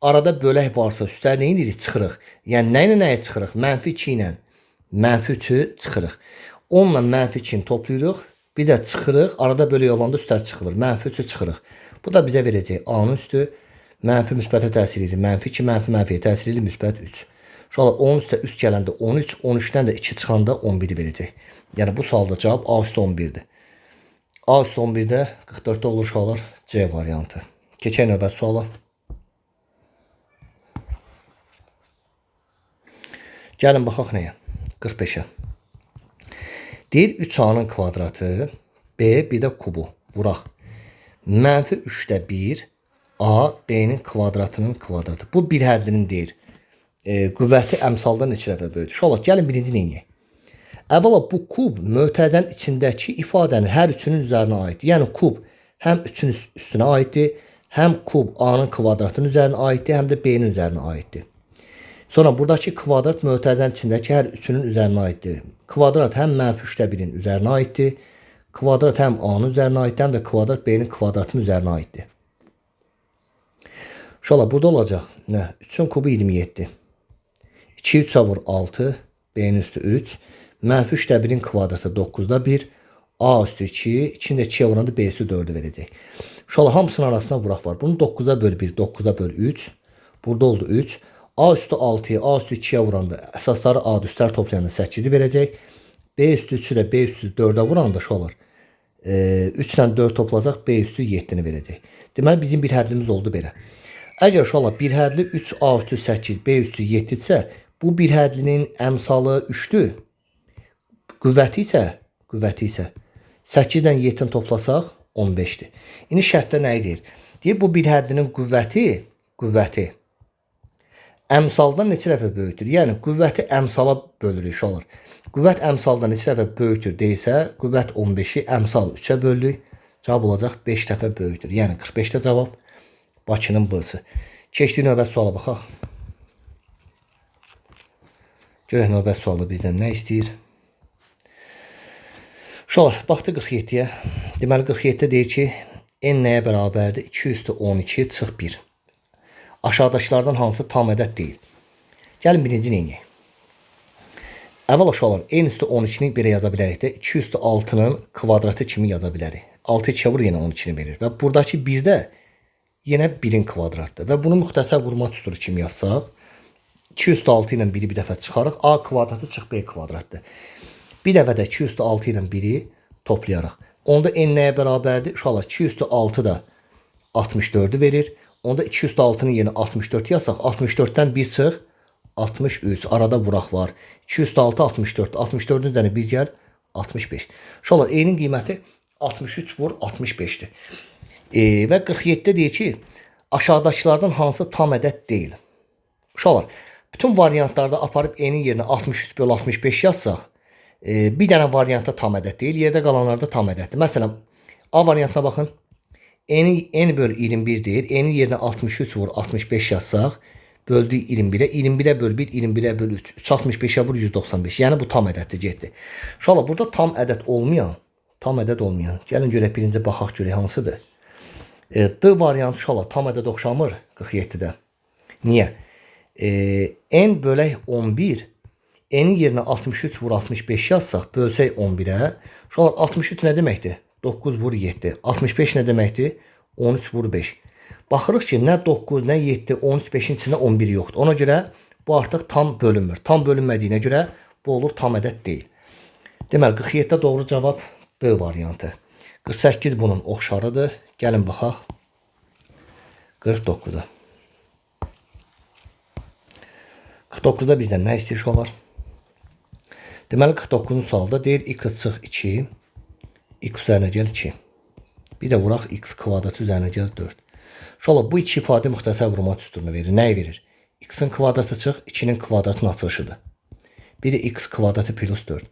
Arada bölək varsa üstləri nə edirik? Çıxırıq. Yəni nə ilə nəyi çıxırıq? -2 ilə -3-ü çıxırıq. 10-la -2-ni toplayırıq. Bir də çıxırıq. Arada bölək olanda üstlər çıxılır. -3-ü çıxırıq. Bu da bizə verəcək A-nın üstü. Mənfi müsbətə təsir edir. -2, mənfiyə təsir edir. Müsbət 3. Uşaqlar 10 üstə 3 gələndə 13. 13-dən də 2 çıxanda 11-i verəcək. Yəni bu sualda cavab A üstü 11-dir. A üstü 11-də 44-də olur uşaqlar C variantı. Keçək növbət suala. Gəlin baxaq nəyə? 45-ə. Deyir 3A-nın kvadratı B bir də kubu. Vuraq. -3-də 1 A B-nin kvadratının kvadratı. Bu bir həddinin deyir. Qüvvəti əmsaldan neçə dəfə böyüdür. Uşaqlar gəlin birinci neyini? Əvvəla bu kub mötədən içindəki ifadənin hər üçünün üzərinə aiddir. Yəni kub həm 3-ün üstünə aiddir, həm kub A-nın kvadratının üzərinə aiddir, həm də B-nin üzərinə aiddir. Sonra buradakı kvadrat mötədən içindəki hər üçünün üzərinə aiddir. Kvadrat həm -3-də 1-in üzərinə aiddir, kvadrat həm A-nın üzərinə aiddir, həm də kvadrat B-nin kvadratının üzərinə aiddir. Uşaqlar burada olacaq nə? 3-ün kubu 27. 2 3-ə vur 6, B-nin üstü 3, -3-də 1-in kvadratı 9-da 1, A üstü 2, 2-ni də 2-yə vuranda B üstü 4-ü verəcək. Uşaqlar hamısının arasında vuraq var. Bunu 9-a böl 1, 9-a böl 3. Burada oldu 3. A üstü 6-ya, A üstü 2-yə vuranda əsasları A üstlər toplayanda 8-i verəcək. B üstü 3-ü də B üstü 4-ə vuranda uşaqlar 3 ilə 4 toplayacaq, B üstü 7-ni verəcək. Deməli bizim bir həddimiz oldu belə. Əgər uşaqlar bir hədli 3 A üstü 8, B üstü 7 isə bu bir hədlinin əmsalı 3-dür. Qüvvəti isə 8-dən 7-ni toplasaq 15-dir. İndi şərtdə nə deyir? Deyir bu bir həddinin qüvvəti əmsaldan neçə dəfə böyükdür? Yəni qüvvəti əmsala bölürük uşaqlar. Qüvvət əmsaldan neçə dəfə böyükdür deyilsə, qüvvət 15-i əmsal 3-ə bölürük. Cavab olacaq 5 dəfə böyükdür. Yəni 45-də cavab Bakının B-sı. Keçdik növbəti suala baxaq. Görək növbəti sualda bizdən nə istəyir? Uşaqlar, baxdı 47-yə. Deməli 47-də deyir ki, n nəyə bərabərdir? 2 üstü 12 çıx 1. Aşağıdakılardan hansı tam ədəd deyil? Gəlin birinci neyini? Əvvəl uşaqlar, n üstü 12-ni belə yaza bilərik də, 2 üstü 6-nın kvadratı kimi yaza bilərik. 6 2-yə vur, yenə 12-ni verir. Və buradakı 1-də yenə 1-in kvadratdır. Və bunu müxtəsər vurma düsturu kimi yazsaq, 2 üstü 6 ilə 1-i bir dəfə çıxarıq. A kvadratı çıx B kvadratdır. Bir dəfə də 2 üstü 6 ilə 1-i toplayarıq. Onda n nəyə bərabərdir? Uşaqlar, 2 üstü 6 da 64-ü verir. Onda 2 üstü 6-nın yerinə 64 yazsaq, 64-dən 1 çıx, 63. Arada vuraq var. 2 üstü 6, 64. 64-ün üzərinə 1 gəl, 65. Uşaqlar, e-nin qiyməti 63 vur 65-dir. Və 47-də deyir ki, aşağıdakılardan hansı tam ədəd deyil? Uşaqlar, bütün variantlarda aparıb e-nin yerinə 63 böl 65 yazsaq, bir dənə variantda tam ədəd deyil, yerdə qalanlarda tam ədəddir. Məsələn, A variantına baxın. N böl 21 deyir. N-in yerinə 63 vur 65 yazsaq, böldük 21-ə. 21-ə böl 1, 21-ə böl 3. 365-ə vur 195. Yəni bu tam ədəddir, getdi. Uşaqlar, burada tam ədəd olmayan. Gəlin görək birinci baxaq görək hansıdır. D variantı uşaqlar tam ədəd oxşamır 47-də. Niyə? N bölək 11. N-in yerinə 63 vur 65 yazsaq, bölsək 11-ə. Uşaqlar, 63 nə deməkdir? 9 vur 7. 65 nə deməkdir? 13 vur 5. Baxırıq ki, nə 9, nə 7, 13, 5-in içində 11 yoxdur. Ona görə bu artıq tam bölünmür. Tam bölünmədiyinə görə bu olur tam ədəd deyil. Deməli, 47-də doğru cavab D variantı. 48 bunun oxşarıdır. Gəlin baxaq. 49-da. 49-da bizdən nə istəyir uşaqlar? Deməli, 49-cu sualda deyir x çıx 2, x üzərinə gəl 2. Bir də vuraq x kvadratı üzərinə gəl 4. Uşaqlar, bu iki ifadə müxtəsər vurma düsturunu verir. Nəyi verir? X-in kvadratı çıx 2-nin kvadratının açılışıdır. Bir də x kvadratı plus 4.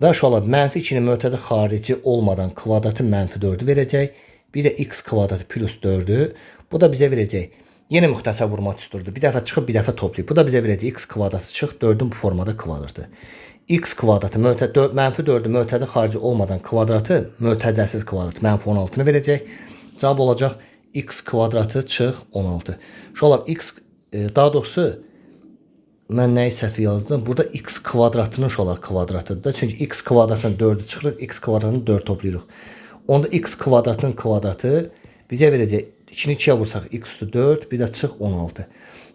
Və uşaqlar, mənfi 2-nin mötədə xarici olmadan kvadratı mənfi 4-ü verəcək. Bir də x kvadratı plus 4-ü. Bu da bizə verəcək. Yenə müxtəsər vurma düsturudur. Bir dəfə çıxıb, bir dəfə toplayıb. Bu da bizə verəcək x kvadratı çıx 4-ün bu formada kvadratı. X kvadratı mənfi 4-ü mötədə xarici olmadan kvadratı, mötədəsiz kvadratı mənfi 16-nı verəcək. Cavab olacaq x kvadratı çıx 16. Uşaqlar, x daha doğrusu mən nəyi səhv yazdım? Burada x kvadratının uşaqlar kvadratıdır. Çünki x kvadratının 4-ü çıxırıq, x kvadratını 4 toplayırıq. Onda x kvadratının kvadratı bizə verəcək 2-ni 2-yə vursaq x üstü 4, bir də çıx 16.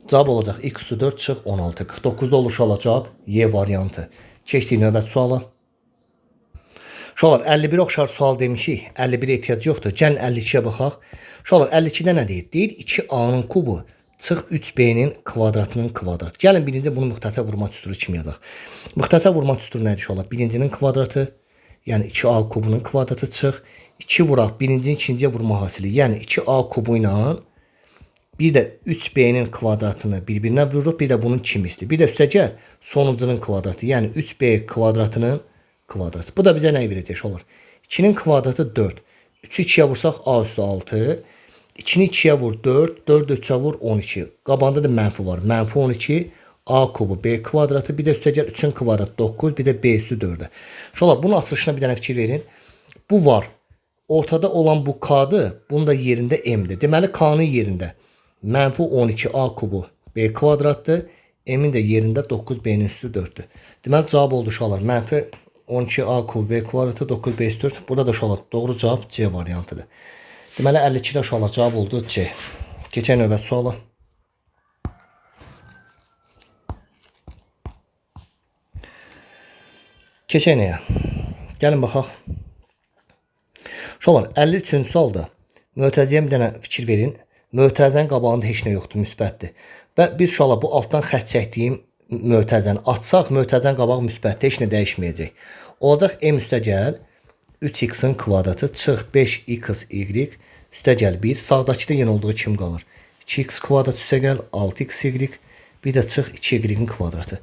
Cavab olacaq x üstü 4 çıx 16. 49-da olur uşaqlar cavab Y variantı. Keçdik növbəti suala. Uşaqlar, 51 oxşar sual demişik. 51-ə ehtiyac yoxdur. Gəlin 52-yə baxaq. Uşaqlar, 52-də nə deyir? Deyir 2a-nın kubu çıx 3b-nin kvadratının kvadratı. Gəlin birinci bunu müxtəsər vurma düsturu kimi yazaq. Müxtəsər vurma düsturu nədir uşaqlar? Birincinin kvadratı, yəni 2a kubunun kvadratı çıx 2 vuraq birincinin ikinciyə vurma hasili. Yəni 2a kubu ilə bir də 3b-nin kvadratını bir-birinə vururuq. Bir də bunun kimisidir. Bir də üstəgəl sonuncunun kvadratı. Yəni 3b kvadratının kvadratı. Bu da bizə nəyi verəcək olur? 2-nin kvadratı 4. 3-ü 2-yə vursaq a üstü 6. 2-ni 2-yə vur 4. 4-ü 3-ə vur 12. Qabanda da mənfi var. Mənfi 12 a kubu b kvadratı. Bir də üstəgəl 3-ün kvadratı 9. Bir də b üstü 4-ə. Şolar, bunun açılışına bir dənə fikir verin. Bu var. Ortada olan bu k-dır. Bunun da yerində m-dir. Deməli k-nın yerində mənfi 12 a kubu b kvadratdır. M-in də yerində 9b-nin üstü 4-dür. Deməli cavab oldu uşaqlar. Mənfi 12 a kubu b kvadratı 9b üstü 4. Burada da uşaqlar doğru cavab C variantıdır. Deməli 52-də uşaqlar cavab oldu C. Keçək növbəti suala. Keçək nəyə? Gəlin baxaq. Uşaqlar 53-cü sualda mötəziyə bir dənə fikir verin. Mötəzənin qabağında heç nə yoxdur, müsbətdir. Və biz uşaqlar bu altdan xətt çəkdiyim mötəzəni açsaq, mötəzənin qabağı müsbətdir, heç nə dəyişməyəcək. Olacaq m üstəgəl 3x-in kvadratı çıx 5xy üstəgəl 1. Sağdakıda yenə olduğu kim qalır? 2x kvadrat üstəgəl 6xy bir də çıx 2y-in kvadratı.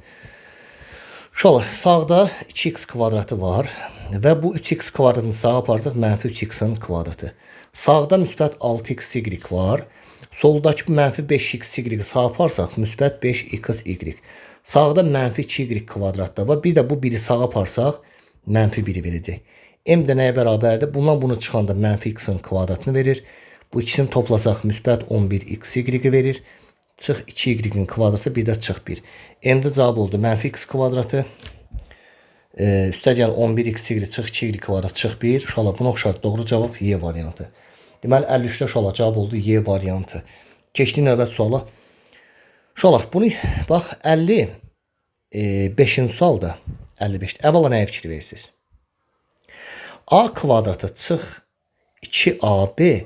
Uşaqlar, sağda 2x kvadratı var və bu 3x kvadratını sağa aparsaq mənfi 3x-in kvadratı. Sağda müsbət 6xy var. Soldakı bu mənfi 5xy sağa aparsaq müsbət 5xy. Sağda mənfi 2y kvadratda var. Bir də bu biri sağa aparsaq mənfi 1 verəcək. M də nəyə bərabərdir? Bundan bunu çıxanda mənfi x-in kvadratını verir. Bu ikisini toplasaq müsbət 11xy verir. Çıx 2y-in kvadratı, bir də çıx 1. M-də cavab oldu mənfi x kvadratı. Üstəgəl 11xy çıx 2y kvadrat çıx 1. Uşaqlar, buna oxşar doğru cavab Y variantı. Deməli 53-də uşaqlar cavab oldu Y variantı. Keçdik növbət suala. Uşaqlar, bunu bax 55-ci sualda 55. Əvvəla nəyə fikir verirsiniz? A kvadratı çıx 2AB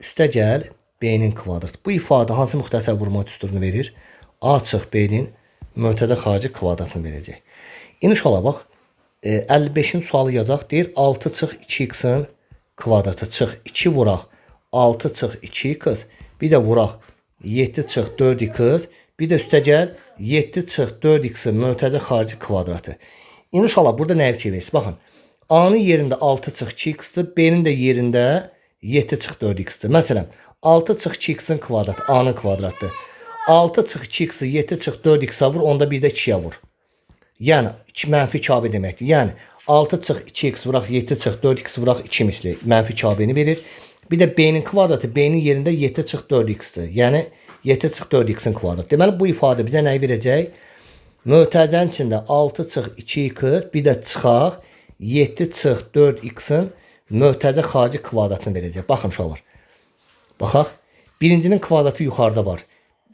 üstəgəl B-nin kvadratı. Bu ifadə hansı müxtəsər vurma düsturunu verir? A çıx B-nin mötədə xarici kvadratını verəcək. İndi uşaqlar, bax 55-in sualı yazacaq. Deyir 6 çıx 2x-in kvadratı çıx 2 vuraq 6 çıx 2x, bir də vuraq 7 çıx 4x, bir də üstəgəl 7 çıx 4x-in mötədə xarici kvadratı. İndi uşaqlar, burada nəyə fikir verirsiniz? Baxın, A-nın yerində 6 çıx 2x-dir, B-nin də yerində 7 çıx 4x-dir. Məsələn, 6 çıx 2x-in kvadratı A-nın kvadratıdır. 6 çıx 2x-i 7 çıx 4x-a vur, onda bir də 2-yə vur. Yəni mənfi 2AB deməkdir. Yəni 6 çıx 2x vuraq 7 çıx 4x vuraq 2 misli mənfi 2AB-ni verir. Bir də B-nin kvadratı B-nin yerində 7 çıx 4x-dir. Yəni 7 çıx 4x-in kvadratı. Deməli bu ifadə bizə nəyi verəcək? Mötədən içində 6 çıx 2x, bir də çıxaq 7 çıx 4x-in mötədə xarici kvadratını verəcək. Baxın uşaqlar. Baxaq. Birincinin kvadratı yuxarıda var.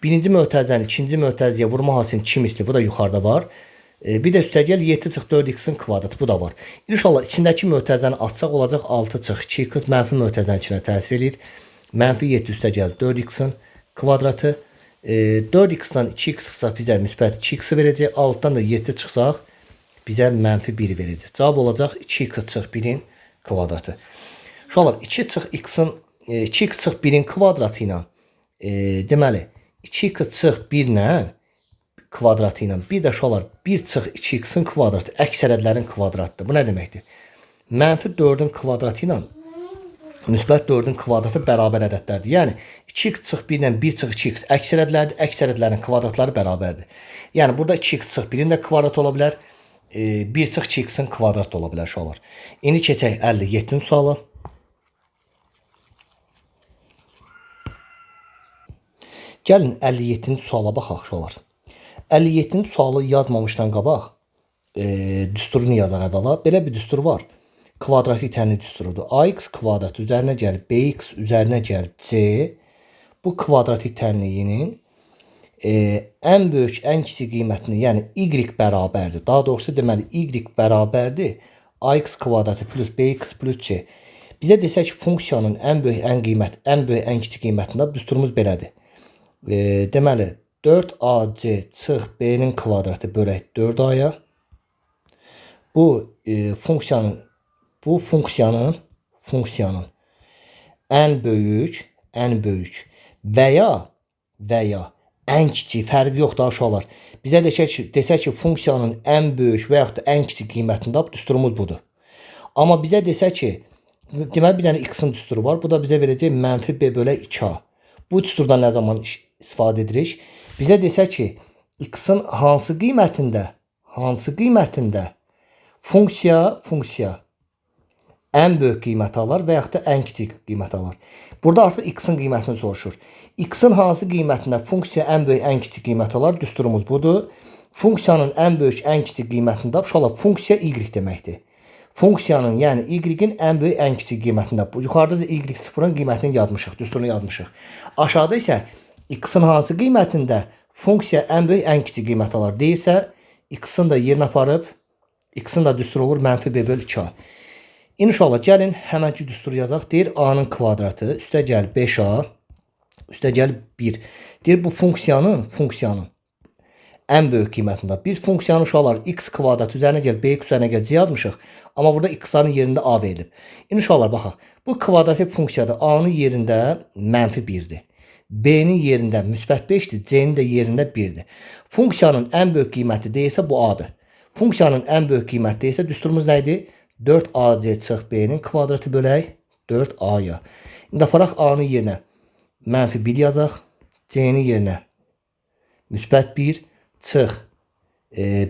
Birinci mötədən ikinci mötəziyə vurma hasinin 2 misli, bu da yuxarıda var. Bir də üstəgəl 7 çıx 4x-in kvadratı, bu da var. İnşallah içindəki mötəzəni açsaq olacaq 6 çıx 2x mənfi mötəzənin içinə təsir edir. Mənfi 7 üstəgəl 4x-in kvadratı. 4x-dan 2x çıxsaq bizə müsbət 2x verəcək. Altdan da 7 çıxsaq bizə mənfi 1 verəcək. Cavab olacaq 2x çıx 1-in kvadratı. Uşaqlar, 2 çıx x-in 2x çıx 1-in kvadratı ilə deməli 2x çıx 1-lə kvadratı ilə bir də uşaqlar 1 çıx 2x-in kvadratı əks ədədlərin kvadratıdır. Bu nə deməkdir? Mənfi 4-ün kvadratı ilə müsbət 4-ün kvadratı bərabər ədədlərdir. Yəni 2x çıx 1 ilə 1 çıx 2x əks ədədlərdir. Əks ədədlərin kvadratları bərabərdir. Yəni burada 2x çıx 1-in də kvadratı ola bilər. 1 çıx 2x-in kvadratı ola bilər uşaqlar. İndi keçək 57-ci suala. Gəlin 57-ci suala baxaq uşaqlar. 57-ci sualı yazmamışdan qabaq düsturunu yazaq əvvəla. Belə bir düstur var. Kvadratik tənli düsturudur. Ax kvadrat üzərinə gəlib bx üzərinə gəlib c. Bu kvadratik tənliyinin ən böyük, ən kiçik qiymətini, yəni y bərabərdir. Daha doğrusu deməli y bərabərdir. Ax kvadratı plus bx plus c. Bizə desək ki, funksiyanın ən böyük, ən kiçik qiymətində düsturumuz belədir. Deməli 4ac çıx b-nin kvadratı bölək 4a-ya. Bu funksiyanın ən böyük və ya ən kiçik fərqi yoxdur uşaqlar. Bizə desək ki, funksiyanın ən böyük və yaxud da ən kiçik qiymətində düsturumuz budur. Amma bizə desək ki, deməli bir dənə x-in düsturu var. Bu da bizə verəcək mənfi b bölək 2a. Bu düsturdan nə zaman istifadə edirik? Bizə desək ki, x-in hansı qiymətində funksiya ən böyük qiymət alır və yaxud da ən kiçik qiymət alır. Burada artıq x-in qiymətini soruşur. X-in hansı qiymətində funksiya ən böyük, ən kiçik qiymət alır? Düsturumuz budur. Funksiyanın ən böyük, ən kiçik qiymətində funksiya y deməkdir. Funksiyanın, yəni y-in ən böyük, ən kiçik qiymətində. Yuxarıda da y0-ın qiymətini yazmışıq, düsturunu yazmışıq. Aşağıda isə x-in hansı qiymətində funksiya ən böyük, ən kiçik qiymət alır deyirsə, x-in də yerinə aparıb, x-in də düstur olur mənfi b bölü 2a. İnşallah gəlin həmənki düsturu yazaq. Deyir a-nın kvadratı üstəgəl 5a üstəgəl 1. Deyir bu funksiyanın ən böyük qiymətində. Biz funksiyanı uşaqlar x kvadrat üzərinə gəl, bx üzərinə gəl yazmışıq. Amma burada x-ların yerində a verilib. İnşallah baxaq. Bu kvadratik funksiyada a-nın yerində mənfi 1-dir. B-nin yerində müsbət 5-dir, C-nin də yerində 1-dir. Funksiyanın ən böyük qiyməti deyilsə bu a-dır. Funksiyanın ən böyük qiyməti isə düsturumuz nə idi? 4ac çıx b'nin kvadratı bölək 4a'ya. İndi aparaq a'nın yerinə -1 yazaq. C'nin yerinə -1 çıx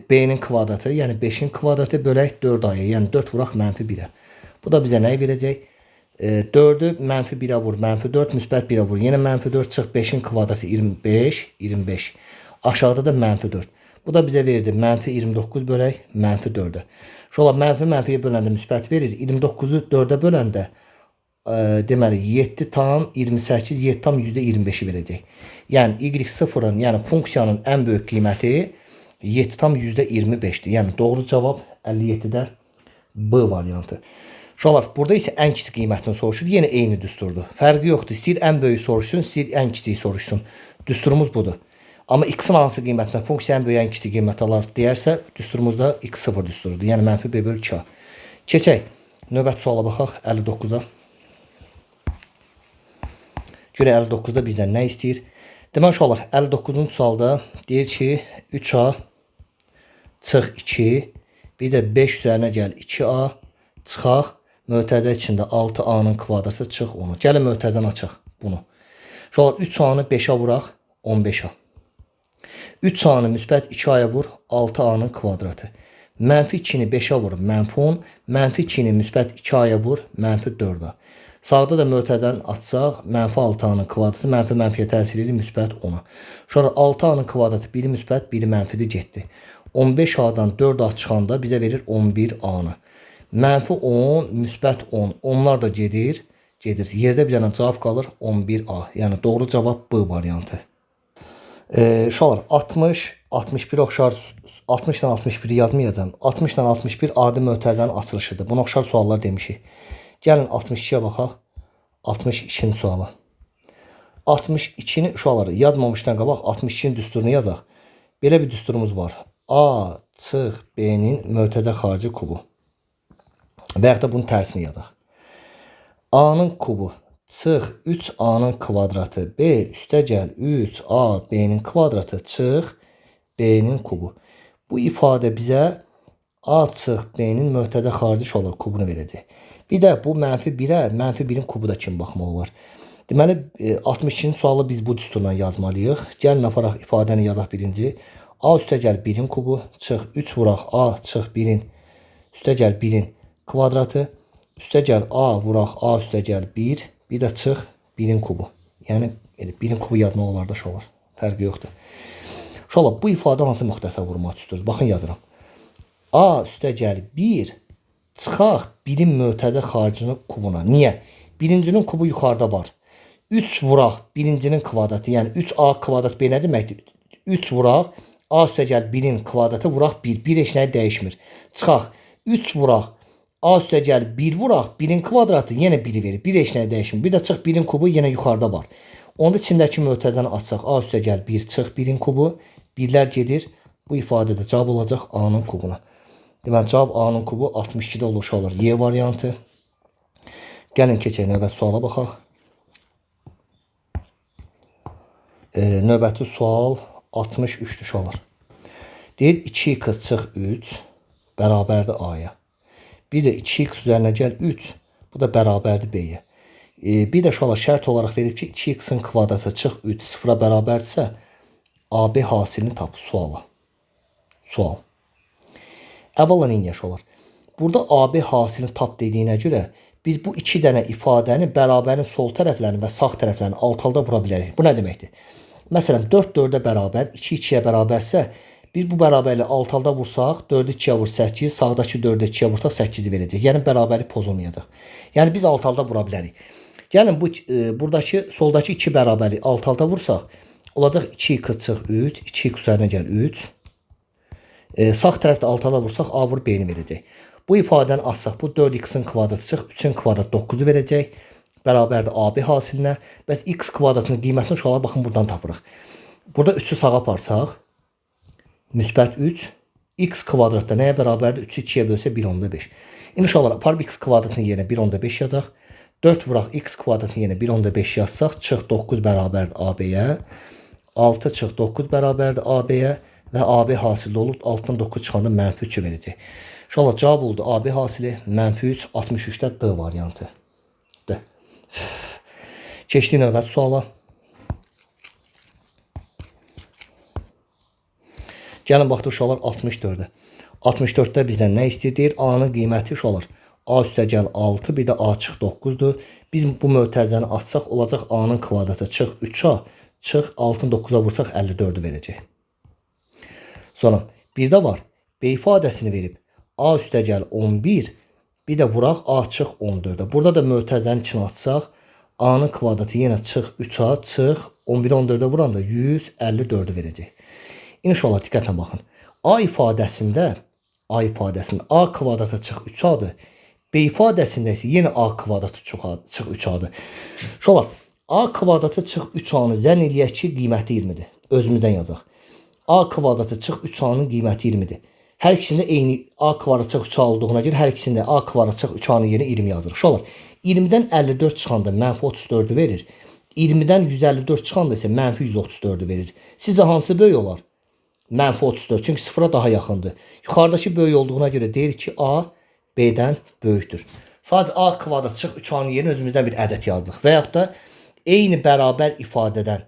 b'nin kvadratı, yəni 5'in kvadratı bölək 4a'ya. Yəni 4 vuraq -1'ə. Bu da bizə nə verəcək? 4'ü -1'ə vur, -4, -1'ə vur. Yenə -4 çıx 5'in kvadratı 25, 25. Aşağıda da -4. Bu da bizə verdi -29 bölək -4'ə. Şola -mənfiyə böləndə müsbət verir. 29'u 4'ə böləndə deməli 7 tam 28, 7 tam %25'i verəcək. Yəni y0'ın, yəni funksiyanın ən böyük qiyməti 7 tam %25'dir. Yəni doğru cavab 57'də B variantı. Uşaqlar, burada isə ən kiçik qiymətini soruşur. Yenə eyni düsturdur. Fərqi yoxdur. İstəyir ən böyük soruşsun, istəyir ən kiçiyi soruşsun. Düsturumuz budur. Amma x-in hansı qiymətinə funksiya ən böyük ən kiçik qiymət alar deyərsə, düsturumuzda x0 düsturudur. Yəni -b/2. Keçək. Növbəti suala baxaq 59'a. Görə 59'da bizdən nə istəyir? Deməli uşaqlar, 59-cu sualda deyir ki, 3a çıx 2, bir də 5 üzərinə gəl 2a çıxaq. Mötərizə içində 6a'nın kvadratı çıx 10'u. Gəlin mötərizəni açaq bunu. Uşaqlar 3a'nı 5'ə vuraq 15a. 3a'nı müsbət 2a'ya vur 6a'nın kvadratı. -2'ni 5'ə vur -10. -2'ni müsbət 2a'ya vur -4'a. Sağda da mötərizəni açsaq -6a'nın kvadratı -mənfiyə təsir edir müsbət 10'a. Sonra 6a'nın kvadratı biri müsbət biri mənfidir getdi. 15a'dan 4a çıxanda bizə verir 11a'nı. -10, müsbət 10. Onlar da gedir. Yerdə bir dənə cavab qalır 11a. Yəni doğru cavab B variantı. Uşaqlar 60, 61 oxşar 60 ilə 61'i yazmayacağım. 60 ilə 61 adi mötərizənin açılışıdır. Buna oxşar suallar demişik. Gəlin 62'yə baxaq. 62'nin sualı. 62'ni uşaqlar yazmamışdan qabaq 62'nin düsturunu yazaq. Belə bir düsturumuz var. A çıx b'nin mötərizə xarici kubu. Və yaxud da bunun tərsini yazaq. A'nın kubu çıx 3a'nın kvadratı b üstə gəl 3a b'nin kvadratı çıx b'nin kubu. Bu ifadə bizə a çıx b'nin mötərizə xarici olur kubunu verəcək. Bir də bu -1'ə -1'in kubu da kimi baxmaq olar. Deməli 62'nin sualı biz bu düsturla yazmalıyıq. Gəlin aparaq ifadəni yazaq birinci. A üstə gəl 1'in kubu çıx 3 vuraq a çıx 1'in üstə gəl 1'in kvadratı. Üstə gəl a vuraq a üstə gəl 1. Bir də çıx 1'in kubu. Yəni 1'in kubu yazmaq olar da şolar. Fərqi yoxdur. Şolar bu ifadə hansı müxtəsə vurmaq üstüdür? Baxın yazıram. A üstə gəl 1 çıxaq 1'in mötərizə xaricinin kubuna. Niyə? Birincinin kubu yuxarıda var. 3 vuraq birincinin kvadratı. Yəni 3a kvadrat b nə deməkdir? 3 vuraq a üstə gəl 1'in kvadratı vuraq 1. 1 heç nəyi dəyişmir. Çıxaq 3 vuraq a üstə gəl 1 vuraq 1'in kvadratı yenə 1'i verir. 1 heç nəyi dəyişmir. Bir də çıx 1'in kubu yenə yuxarıda var. Onda içindəki mötərizəni açsaq a üstə gəl 1 çıx 1'in kubu. 1'lər gedir. Bu ifadədə cavab olacaq a'nın kubuna. Deməli cavab a'nın kubu 62'də olmuş olur. Y variantı. Gəlin keçək növbəti suala baxaq. Növbəti sual 63'dür uşaqlar. Deyir 2x çıx 3 bərabərdir a'ya. Bir də 2x üzərinə gəl 3. Bu da bərabərdir b'yə. Bir də uşaqlar şərt olaraq verib ki 2x'in kvadratı çıx 3 sıfıra bərabərdirsə AB hasilini tap suala. Sual. Əvvəla neyək olar? Burada AB hasilini tap dediyinə görə biz bu iki dənə ifadəni bərabərin sol tərəflərini və sağ tərəflərini alt alda vura bilərik. Bu nə deməkdir? Məsələn 4 4'ə bərabər, 2 2'yə bərabərsə biz bu bərabərli alt alda vursaq 4'ü 2'yə vur 8, sağdakı 4'ü 2'yə vursaq 8'i verəcək. Yəni bərabərlik pozulmayacaq. Yəni biz alt alda vura bilərik. Gəlin bu buradakı soldakı 2 bərabərlik alt alda vursaq olacaq 2x çıx 3, 2x üzərinə gəl 3. Sağ tərəfdə alt alda vursaq a vur b-ni verəcək. Bu ifadəni açsaq bu 4x'in kvadratı çıx 3'ün kvadratı 9'u verəcək. Bərabərdir AB hasilinə. Bəs x kvadratının qiymətini uşaqlar baxın buradan tapırıq. Burada 3'ü sağa aparsaq müsbət 3 x kvadratda nəyə bərabərdir? 3'ü 2'yə bölsə 1/5. İndi uşaqlar aparıb x kvadratının yerinə 1/5 yazaq. 4 vuraq x kvadratının yerinə 1/5 yazsaq çıx 9 bərabərdir AB-yə. 6 çıx 9 bərabərdir AB-yə. və AB hasili olur. Altdan 9 çıxanda mənfi 3 verəcək. İnşallah cavab oldu. AB hasili mənfi 3, 63-də D variantı. D. Keçdik növbəti suala. Gəlin baxdıq uşaqlar 64-də. 64-də bizdən nə istəyir? Deyir A-nın qiyməti uşaqlar A üstəgəl 6, bir də A çıx 9-dur. Biz bu mötərizəni açsaq olacaq A-nın kvadratı çıx 3A, çıx 6-nı 9-a vursaq 54-ü verəcək. Sonra bir də var. B ifadəsini verib A üstəgəl 11, bir də vuraq A çıx 14-ə. Burada da mötərizənin içini açsaq A-nın kvadratı yenə çıx 3A, çıx 11-i 14-ə vuranda 154-ü verəcək. İnşallah diqqətlə baxın. A ifadəsində A kvadratı çıx 3A-dır. B ifadəsində isə yenə A kvadratı çıx 3A-dır. Uşaqlar, A kvadratı çıx 3A-nı zənn eləyək ki, qiyməti 20-dir. Özümüzdən yazaq. A kvadratı çıx 3A-nın qiyməti 20-dir. Hər ikisində eyni A kvadratı çıx 3A olduğuna görə hər ikisində A kvadratı çıx 3A-nın yerinə 20 yazırıq. Uşaqlar, 20-dən 54 çıxanda mənfi 34-ü verir. 20-dən 154 çıxanda isə mənfi 134-ü verir. Sizcə hansı böyük olar? Mənfi 34. Çünki sıfıra daha yaxındır. Yuxarıdakı böyük olduğuna görə deyirik ki, A B-dən böyükdür. Sadəcə A kvadrat çıx 3A-nın yerinə özümüzdən bir ədəd yazdıq. Və yaxud da eyni bərabər ifadədən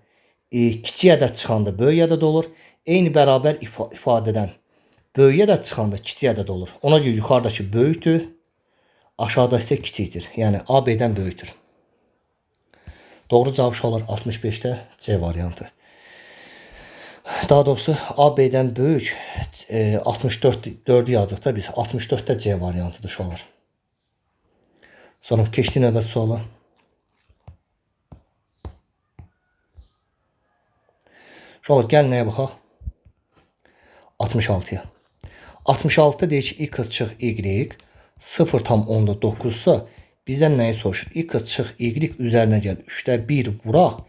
kiçik ədəd çıxanda böyük ədəd olur. Eyni bərabər ifadədən böyük ədəd çıxanda kiçik ədəd olur. Ona görə yuxarıdakı böyükdür, aşağıda isə kiçikdir. Yəni A B-dən böyükdür. Doğru cavab uşaqlar 65-də C variantı. Daha doğrusu A B-dən böyük 64-4'ü yazdık da biz 64'də C variantıdır uşaqlar. Sonra keçdik növbəti suala. Uşaqlar gəlin nəyə baxaq? 66-ya. 66-da deyir ki, x çıx y 0,9-sa bizdən nəyi soruşur? X çıx y üzərinə gəl 3'də 1 vuraq.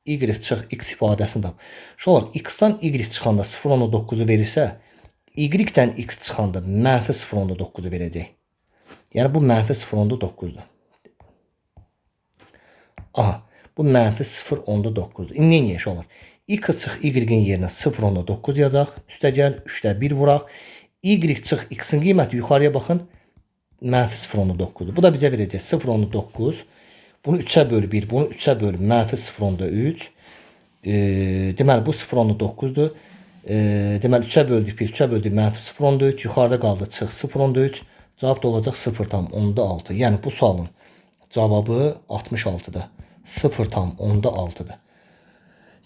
Y çıx x ifadəsini tap. Uşaqlar, x-dan y çıxanda 0,9-u verirsə, y-dən x çıxanda mənfi 0,9-u verəcək. Yəni bu mənfi 0,9-dur. Aha, bu mənfi 0,9-dur. İndi nə uşaqlar? X çıx y-in yerinə 0,9 yazaq. Üstə gəl 3'də 1 vuraq. Y çıx x-in qiyməti yuxarıya baxın. Mənfi 0,9'dur. Bu da bizə verəcək 0,9. Bunu 3'ə bölü 1, bunu 3'ə bölü mənfi 0,3. Deməli bu 0,9'dur. Deməli 3'ə böldük 1, 3'ə böldük mənfi 0,3. Yuxarıda qaldı çıx 0,3. Cavab da olacaq 0,6. Yəni bu sualın cavabı 66'da. 0,6'dır.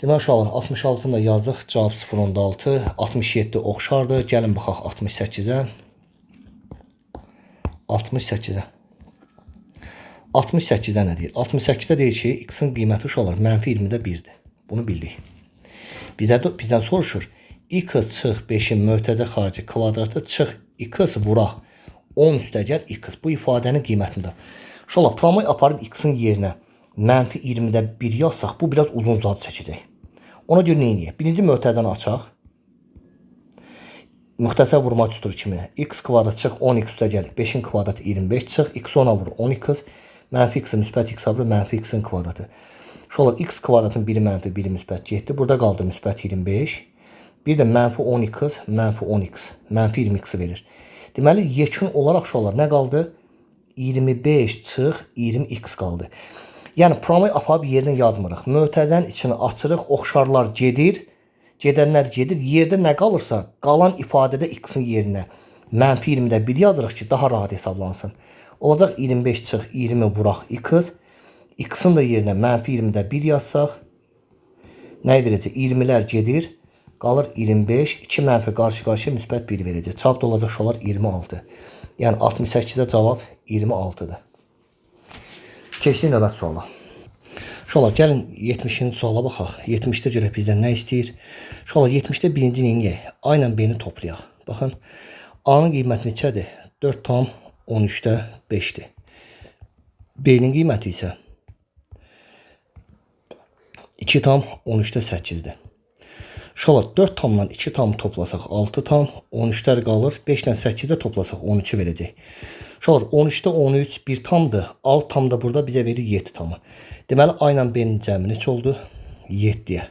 Deməli uşaqlar 66'nı da yazdıq. Cavab 0,6. 67 oxşardır. Gəlin baxaq 68'ə. 68'ə. 68'də nə deyir? 68'də deyir ki, x-in qiyməti uşaqlar mənfi 20'də 1'dir. Bunu bildik. Bizdən soruşur. X çıx 5'in mötədə xarici kvadratı çıx x vuraq 10 üstə gəl x. Bu ifadənin qiymətində. Uşaqlar, promoy aparıb x-in yerinə mənfi 20'də 1 yazsaq, bu biraz uzun zad çəkəcək. Ona görə nə edəyək? Birinci mötədən açaq. Müxtəsər vurma üstür kimi. X kvadrat çıx 10x üstə gəl. 5'in kvadratı 25 çıx. X 10'a vur 10x. Mənfi x-in müsbət x vur mənfi x-in kvadratı. Şolar x kvadratın biri mənfi biri müsbət 7. Burada qaldı müsbət 25. Bir də mənfi 10x mənfi 10x. Mənfi 20x verir. Deməli yekun olaraq şolar nə qaldı? 25 çıx 20x qaldı. Yəni promoy aparıb yerinə yazmırıq. Mötəzənin içini açırıq. Oxşarlar gedir. Gedənlər gedir. Yerdə nə qalırsa qalan ifadədə x-in yerinə mənfi 20'də 1 yazırıq ki, daha rahat hesablansın. Olacaq 25 çıx 20 vuraq x. X-in də yerinə mənfi 20'də 1 yazsaq. Nə verəcək? 20'lər gedir. Qalır 25. 2 mənfi qarşı-qarşıya müsbət 1 verəcək. Cavab da olacaq şolar 26. Yəni 68'də cavab 26'dır. Keçdik növbəti suala. Şolar gəlin 70-ci suala baxaq. 70'də görə bizdən nə istəyir? Şolar 70'də birinci neyək? A ilə B-ni toplayaq. Baxın. A-nın qiyməti neçədir? 4,13'də 5'dir. B-nin qiyməti isə 2,13'də 8'dir. Şolar 4 tamla 2 tamı toplasaq 6 tam, 13'lər qalır. 5 ilə 8'də toplasaq 13'ü verəcək. Şolar 13'də 13 bir tamdır. 6 tam da burada bizə verir 7 tamı. Deməli A ilə B-nin cəmi neçə oldu? 7'yə.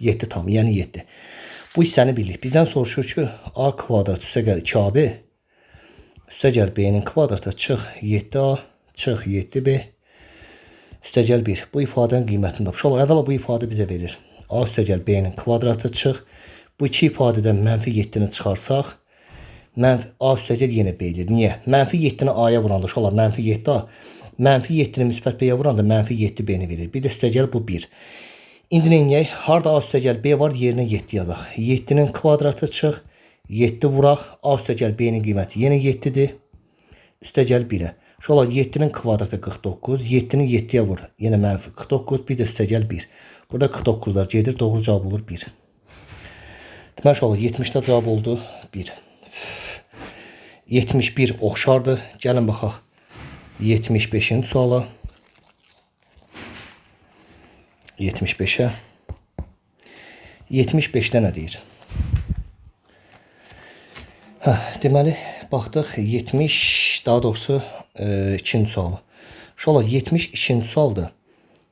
7 tam, yəni 7. Bu hissəni bildik. Bizdən soruşur ki, A kvadrat üstə gəl 2AB üstə gəl B-nin kvadratı çıx 7A çıx 7B üstə gəl 1. Bu ifadənin qiymətini tapış. Əvvəla bu ifadə bizə verir. A üstə gəl B-nin kvadratı çıx. Bu iki ifadədən mənfi 7-ni çıxarsaq, A üstə gəl yenə B edir. Niyə? Mənfi 7-ni A-ya vuranda uşaqlar mənfi 7A, mənfi 7-ni müsbət B-yə vuranda mənfi 7 B-ni verir. Bir də üstə gəl bu 1. İndi neyək? Harda A üstə gəl B var, yerinə 7 yazaq. 7-nin kvadratı çıx, 7 vuraq. A üstə gəl B-nin qiyməti yenə 7-dir. Üstə gəl 1-ə. Uşaqlar 7-nin kvadratı 49, 7-ni 7-yə vur. Yenə mənfi 49, bir də üstə gəl 1. Burada 49'lar gedir, doğru cavab olur 1. Deməli uşaqlar 70'də cavab oldu 1. 71 oxşardır. Gəlin baxaq 75-ci suala. 75'ə. 75'də nə deyir? Deməli baxdıq 70, daha doğrusu ikinci sualı. Uşaqlar 72-ci sualdır.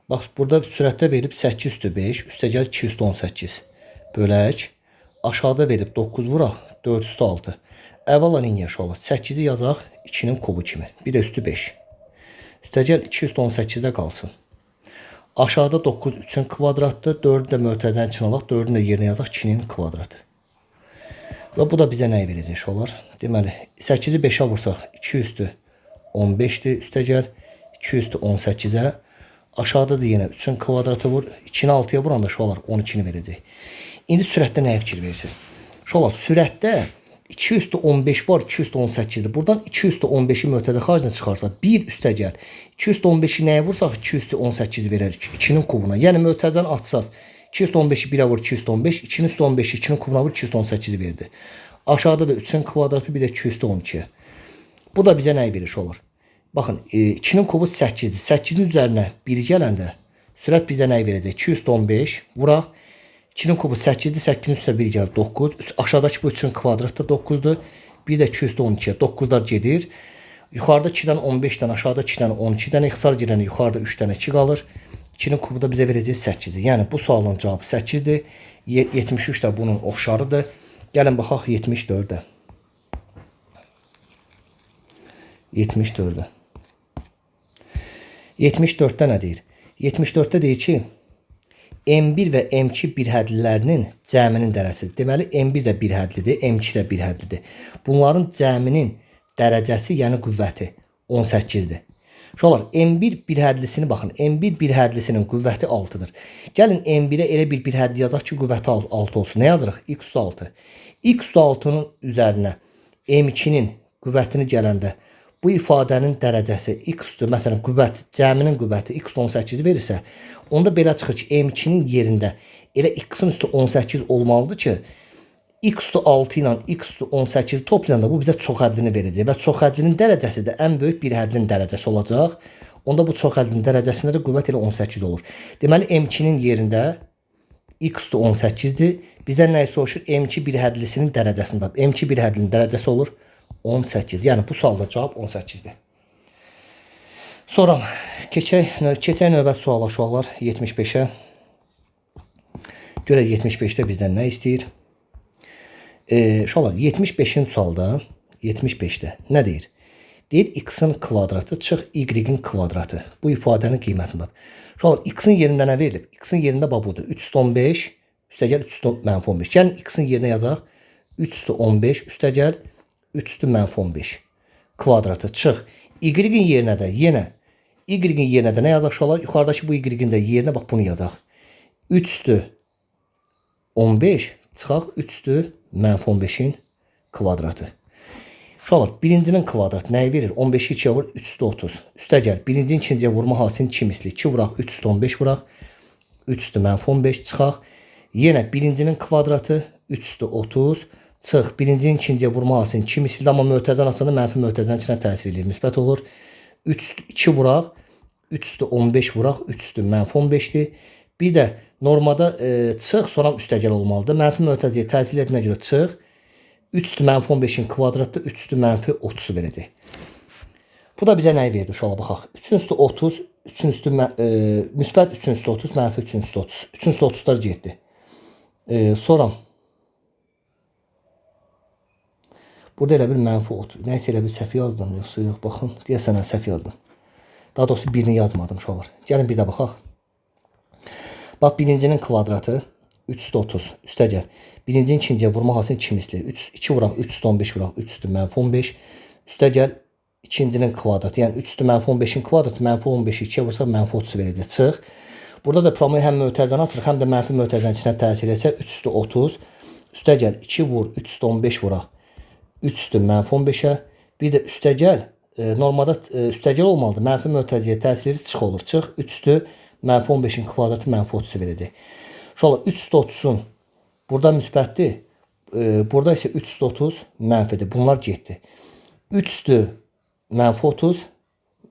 Bax burada sürətdə verib 8 üstü 5, üstə gəl 2 üstü 18. Bölək. Aşağıda verib 9 vuraq 4 üstü 6. Əvvəla neyə uşaqlar? 8-i yazaq 2-nin kubu kimi. Bir də üstü 5. Üstə gəl 2 üstü 18-də qalsın. Aşağıda 9 3'ün kvadratdır. 4'ü də mötədən üçün alaq. 4'ün də yerinə yazaq 2'nin kvadratı. Və bu da bizə nəyi verəcək uşaqlar? Deməli 8'i 5'ə vursaq 2 üstü 15'dir. Üstə gəl 2 üstü 18'ə. Aşağıda da yenə 3'ün kvadratı vur. 2'ni 6'ya vuranda uşaqlar 12'ni verəcək. İndi sürətdə nəyə fikir verirsiniz? Uşaqlar sürətdə 2 üstü 15 var, 2 üstü 18'dir. Buradan 2 üstü 15'i mötədə xaricdən çıxarsa 1 üstə gəl. 2 üstü 15'i nəyə vursaq 2 üstü 18 verərik 2'nin kubuna. Yəni mötədən atsaz 2 üstü 15'i 1'ə vur 2 üstü 15, 2'nin üstü 15'i 2'nin kubuna vur 2 üstü 18 verdi. Aşağıda da 3'ün kvadratı bir də 2 üstü 12. Bu da bizə nəyi verir olur? Baxın 2'nin kubu 8'dir. 8'in üzərinə 1 gələndə sürət bizə nəyi verəcək? 2 üstü 15 vuraq. 2'nin kubu 8'dir. 8'in üstünə 1 gəlir 9. Aşağıdakı bu 3'ün kvadratı da 9'dur. Bir də 2 üstü 12'yə 9'lar gedir. Yuxarıda 2'dən 15'dən aşağıda 2'dən 12'dən ixtisar girəni yuxarıda 3'dən 2 qalır. 2'nin kubu da bizə verəcək 8'dir. Yəni bu sualın cavabı 8'dir. 73 də bunun oxşarıdır. Gəlin baxaq 74'ə. 74'ə. 74'də nə deyir? 74'də deyir ki, M1 və M2 birhədlilərinin cəminin dərəcəsidir. Deməli, M1 də birhədlidir, M2 də birhədlidir. Bunların cəminin dərəcəsi, yəni qüvvəti 18'dir. Uşaqlar, M1 birhədlisini baxın. M1 birhədlisinin qüvvəti 6'dır. Gəlin M1'ə elə bir birhədli yazaq ki, qüvvəti 6 olsun. Nə yazırıq? X üstü 6. X üstü 6'nın üzərinə M2'nin qüvvətini gələndə bu ifadənin dərəcəsi x üstü, məsələn, qüvvət, cəminin qüvvəti x üstü 18 verirsə, onda belə çıxır ki, M2'nin yerində elə x-in üstü 18 olmalıdır ki, x üstü 6 ilə x üstü 18 toplayanda bu bizə çoxhədlini verəcək və çoxhədlinin dərəcəsi də ən böyük bir hədlin dərəcəsi olacaq. Onda bu çoxhədlinin dərəcəsində də qüvvət elə 18 olur. Deməli, M2'nin yerində x üstü 18'dir. Bizdən nəyi soruşur? M2 birhədlisinin dərəcəsini tap. M2 birhədlinin dərəcəsi olur 18. Yəni bu sualda cavab 18'dir. Sonra keçək növbət suala uşaqlar 75'ə. Görək 75'də bizdən nə istəyir? Uşaqlar 75'in sualda 75'də nə deyir? Deyir x-in kvadratı çıx y-in kvadratı. Bu ifadənin qiymətini tap. Uşaqlar x-in yerində nə verilib? X-in yerində budur. 3 üstü 15 üstə gəl 3 üstü mənfi 15. Gəlin x-in yerinə yazaq. 3 üstü 15 üstə gəl 3 üstü mənfi 15 kvadratı çıx. Y-in yerinə də yenə y-in yerinə də nə yazaq uşaqlar? Yuxarıdakı bu y-in də yerinə bax bunu yazaq. 3 üstü 15 çıxaq 3 üstü mənfi 15'in kvadratı. Uşaqlar birincinin kvadratı nəyi verir? 15'i 2'yə vur 3 üstü 30. Üstə gəl birincinin ikinciyə vurma hasinin 2 misli. 2 vuraq 3 üstü 15 vuraq. 3 üstü mənfi 15 çıxaq. Yenə birincinin kvadratı 3 üstü 30. Çıx birincinin ikinciyə vurma hasinin 2 misli, amma mötədən açanda mənfi mötədən içinə təsir edir. Müsbət olur. 3 üstü 2 vuraq. 3 üstü 15 vuraq. 3 üstü mənfi 15'dir. Bir də normada çıx sonra üstə gəl olmalıdır. Mənfi mötədiyə təsir edinə görə çıx. 3 üstü mənfi 15'in kvadratı 3 üstü mənfi 30'u verəcək. Bu da bizə nəyi verdi? Uşaqlar baxaq. 3'ün üstü 30, 3'ün üstü müsbət 3'ün üstü 30, mənfi 3'ün üstü 30. 3'ün üstü 30'lar getdi. Sonra Burada elə bir mənfi 30. Nəysə elə bir səhv yazdım, yoxsa yox, baxın. Deyəsən səhv yazdım. Daha doğrusu birini yazmadım uşaqlar. Gəlin bir də baxaq. Bax, birincinin kvadratı 330 üstə gəl. Birincinin ikinciyə vurma hasını 2 misli. 2 vuraq 315 vuraq 3 üstü mənfi 15. Üstə gəl ikincinin kvadratı. Yəni 3 üstü mənfi 15'in kvadratı mənfi 15'i 2'ye vursaq mənfi 30 verəcək. Çıx. Burada da promoyu həm mötərizəni atırıq, həm də mənfi mötərizənin içinə təsir edəcək. 3 üstü 30. Üstə gəl 2 vur 3 üstü 15 vuraq 3 üstü mənfi 15'e. Bir də üstə gəl. Normalda üstəgəl olmalıdır. Mənfi mötərizəyə təsiri çıx olur. Çıx 3 üstü mənfi 15'in kvadratı mənfi 30 verəcək. Şöyle 3 üstü 30'un burada müsbətdir. Burada isə 3 üstü 30 mənfidir. Bunlar getdi. 3 üstü mənfi 30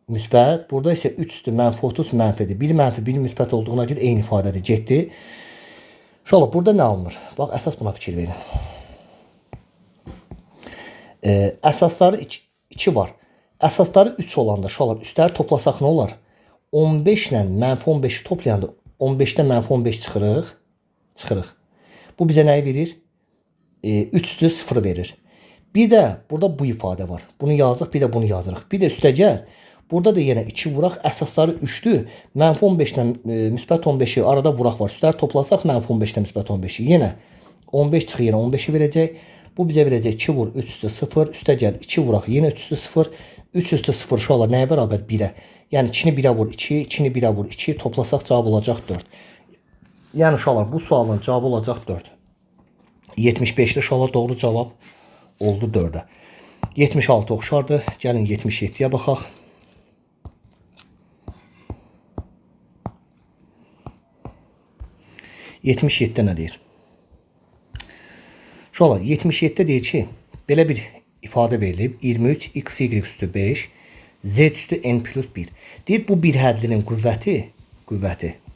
müsbət. Burada isə 3 üstü mənfi 30 mənfidir. Bir mənfi, bir müsbət olduğuna görə eyni ifadədir. Getdi. Şöyle burada nə alınır? Bax, əsas buna fikir verin. Əsasları 2 var. Əsasları 3 olanda şöyle üstləri toplasaq nə olar? 15 ilə mənfi 15'i toplayanda 15'dən mənfi 15 çıxırıq. Bu bizə nəyi verir? 3 üstü 0 verir. Bir də burada bu ifadə var. Bunu yazdıq, bir də bunu yazırıq. Bir də üstə gəl. Burada da yenə 2 vuraq. Əsasları 3'dür. Mənfi 15 ilə müsbət 15'i arada vuraq var. Üstləri toplasaq mənfi 15 ilə müsbət 15'i. Yenə 15 çıxır, yenə 15'i verəcək. Bu bizə verəcək 2 vur 3 üstü 0. Üstə gəl 2 vuraq, yenə 3 üstü 0. 3 üstü 0 şu olar nəyə bərabər? 1'ə. Yəni 2'ni 1'ə vur 2, 2'ni 1'ə vur 2. Toplasaq cavab olacaq 4. Yəni uşaqlar, bu sualın cavabı olacaq 4. 75'li uşaqlar doğru cavab oldu 4'ə. 76 oxşardır. Gəlin 77'yə baxaq. 77'də nə deyir? Uşaqlar, 77'də deyir ki, belə bir ifadə verilib. 23 x y üstü 5 z üstü n plus 1. Deyir, bu bir hədlinin qüvvəti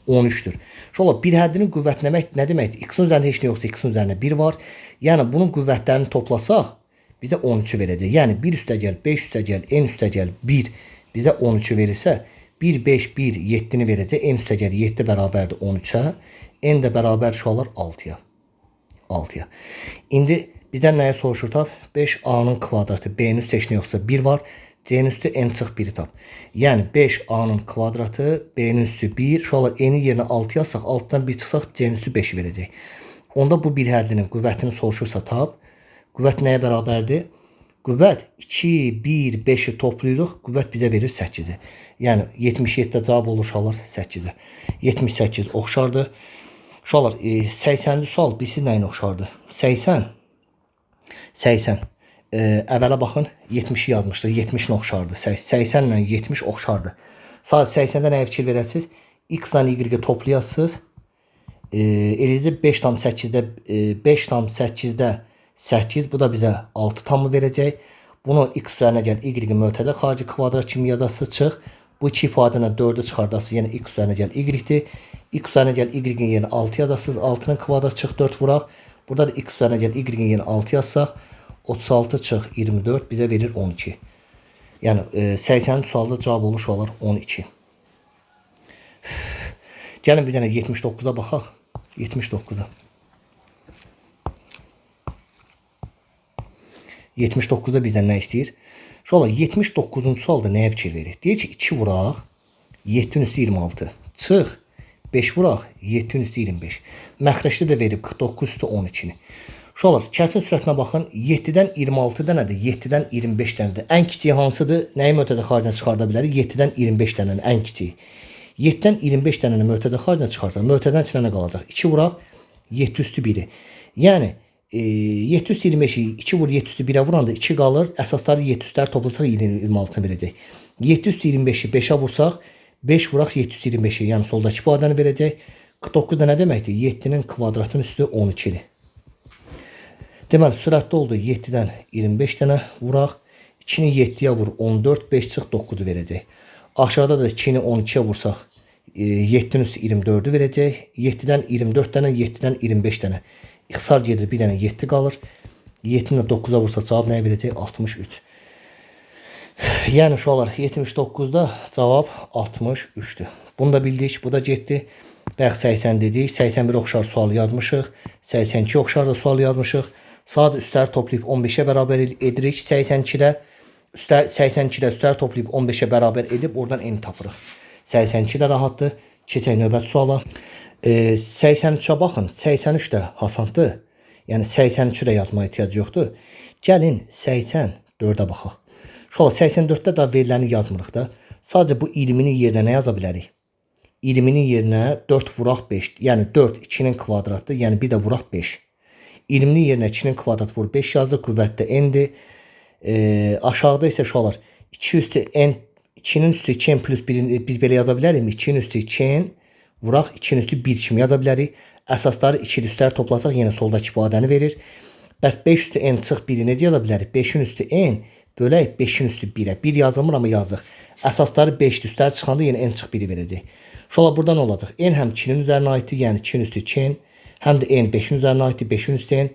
13'dür. Uşaqlar, bir hədlinin qüvvəti nə deməkdir? X-in üzərində heç nə yoxsa X-in üzərində 1 var. Yəni bunun qüvvətlərini toplasaq bizə 13'ü verəcək. Yəni 1 üstə gəl, 5 üstə gəl, n üstə gəl 1 bizə 13'ü verirsə 1, 5, 1, 7'ni verəcək. N üstə gəl 7 bərabərdir 13'ə. N də bərabər uşaqlar 6'ya. İndi bizdən nəyə soruşur tap? 5a-nın kvadratı, b-nin üstü heç nə yoxsa 1 var. C-nin üstü n çıx 1'i tap. Yəni 5a-nın kvadratı, b-nin üstü 1. Uşaqlar n-in yerinə 6 yazsaq, 6'dan 1 çıxsaq c-nin üstü 5 verəcək. Onda bu bir həddinin qüvvətini soruşursa tap. Qüvvət nəyə bərabərdir? Qüvvət 2, 1, 5'i toplayırıq. Qüvvət bizə verir 8'i. Yəni 77'də cavab olur uşaqlar 8'də. 78 oxşardır. Uşaqlar 80'ci sual bilsiz nəyin oxşardır? 80. Əvvələ baxın 70'i yazmışdır. 70'in oxşardır. 80 ilə 70 oxşardır. Sadəcə 80'də nəyə fikir verəsiniz? X ilə y-i toplayasınız. Eləcə 5 tam 8'də 8. Bu da bizə 6 tamı verəcək. Bunu x üzərinə gəl y-i mötədə xarici kvadrat kimi yazasınız. Çıx. Bu iki ifadəni 4'ü çıxardasınız. Yəni x üzərinə gəl y-dir. X üzərinə gəl y-in yerinə 6 yazasınız. 6'nın kvadratı çıx 4 vuraq. Burada da x üzərinə gəl y-in yerinə 6 yazsaq 36 çıx 24 bizə verir 12. Yəni 80 sualda cavab olur olar 12. Gəlin bir dənə 79'a baxaq. 79'a. 79'da bizdən nə istəyir? Şola 79'cu sualda nəyə fikir verir? Deyir ki 2 vuraq 7'nin üstü 26. Çıx 5 vuraq 7'nin üstü 25. Məxrəcdə də verib 49 üstü 12'ni. Uşaqlar, kəsin sürətinə baxın. 7'dən 26 dənədir, 7'dən 25 dənədir. Ən kiçiyi hansıdır? Nəyi mötədə xaricdən çıxarda bilərik? 7'dən 25 dənənin ən kiçiyi. 7'dən 25 dənəni mötədə xaricdən çıxarsaq, mötədən içinə nə qalacaq? 2 vuraq 7 üstü 1'i. Yəni 7 üstü 25'i 2 vur 7 üstü 1'ə vuranda 2 qalır. Əsasları 7 üstləri toplasaq 26'ını verəcək. 7 üstü 25'i 5'ə vursaq 5 vuraq 7 üstü 25'i. Yəni soldakı ifadəni verəcək. 49 da nə deməkdir? 7'nin kvadratının üstü 12'dir. Deməli, sürətli oldu 7'dən 25 dənə vuraq. 2'ni 7'yə vur 14, 5 çıx 9'u verəcək. Aşağıda da 2'ni 12'yə vursaq 7'nin üstü 24'ü verəcək. 7'dən 24 dənə, 7'dən 25 dənə. İxtisar gedir, bir dənə 7 qalır. 7'ni 9'a vursaq cavab nəyə verəcək? 63. Yəni uşaqlar 79'da cavab 63'dür. Bunu da bildik, bu da getdi. Bəx 80 dedik. 81 oxşar sual yazmışıq. 82 oxşar da sual yazmışıq. Sadə üstləri toplayıb 15-ə bərabər edirik. 82-də üstləri toplayıb 15-ə bərabər edib oradan n tapırıq. 82 də rahatdır. Keçək növbəti suala. 83-ə baxın. 83 də hasandır. Yəni 83-ü də yazmaya ehtiyac yoxdur. Gəlin 84-ə baxaq. Şola 84-də də veriləni yazmırıq da. Sadəcə bu 20-nin yerinə nə yaza bilərik? 20-nin yerinə 4 vuraq 5. Yəni 4 2-nin kvadratdır. Yəni bir də vuraq 5. 20-nin yerinə 2-nin kvadratı vur 5 yazdı. Qüvvətdə n-dir. Aşağıda isə şolar 2 üstü n, 2-nin üstü 2n plus 1-i biz belə yaza bilərik mi? 2-nin üstü 2n vuraq 2-nin üstü 1 kimi yaza bilərik. Əsasları 2 üstləri toplasaq yenə soldakı ifadəni verir. Bəs 5 üstü n çıx 1-i necə yaza bilərik? 5-in üstü n bölək 5-in üstü 1-ə. 1 yazılmır amma yazdıq. Əsasları 5 üstləri çıxanda yenə n çıx 1-i verəcək. Şola burada nə olacaq? N həm 2-nin üzərinə aiddir, yəni 2-nin üstü 2n, həm də n 5-in üzərinə aiddir, 5-in üstü n.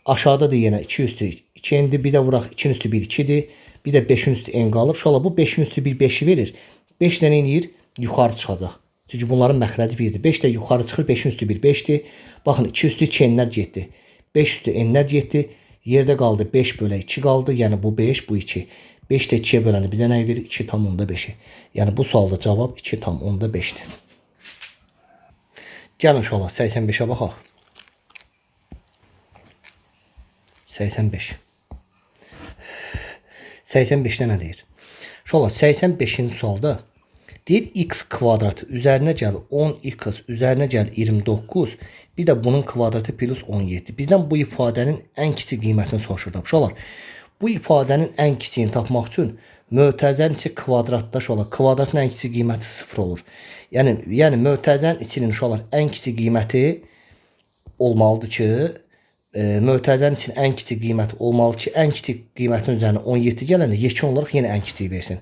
Aşağıda da yenə 2 üstü 2n'dir. Bir də vuraq 2'nin üstü 1 2'dir. Bir də 5'in üstü n qalır. Şola bu 5'in üstü 1 5'i verir. 5 də nə eləyir? Yuxarı çıxacaq. Çünki bunların məxrəci 1'dir. 5 də yuxarı çıxır. 5'in üstü 1 5'dir. Baxın 2 üstü 2 n'lər getdi. 5 üstü n'lər getdi. Yerdə qaldı 5 bölə 2 qaldı. Yəni bu 5, bu 2. 5 də 2'yə böləni bizə nə verir? 2 tam onda 5'i. Yəni bu sualda cavab 2 tam onda 5'dir. Gəlin şola 85'ə baxaq. 85. 85'də nə deyir? Şola 85-ci sualda deyir x kvadratı üzərinə gəl 10x üzərinə gəl 29. Bir də bunun kvadratı plus 17. Bizdən bu ifadənin ən kiçik qiymətini soruşur. Şolar bu ifadənin ən kiçiyini tapmaq üçün mötərizənin içi kvadratda şolar kvadratın ən kiçik qiyməti 0 olur. Yəni mötərizənin içinin şolar ən kiçik qiyməti olmalıdır ki, mötərizənin için ən kiçik qiymət olmalı ki, ən kiçik qiymətin üzərinə 17 gələndə yekun olaraq yenə ən kiçiyi versin.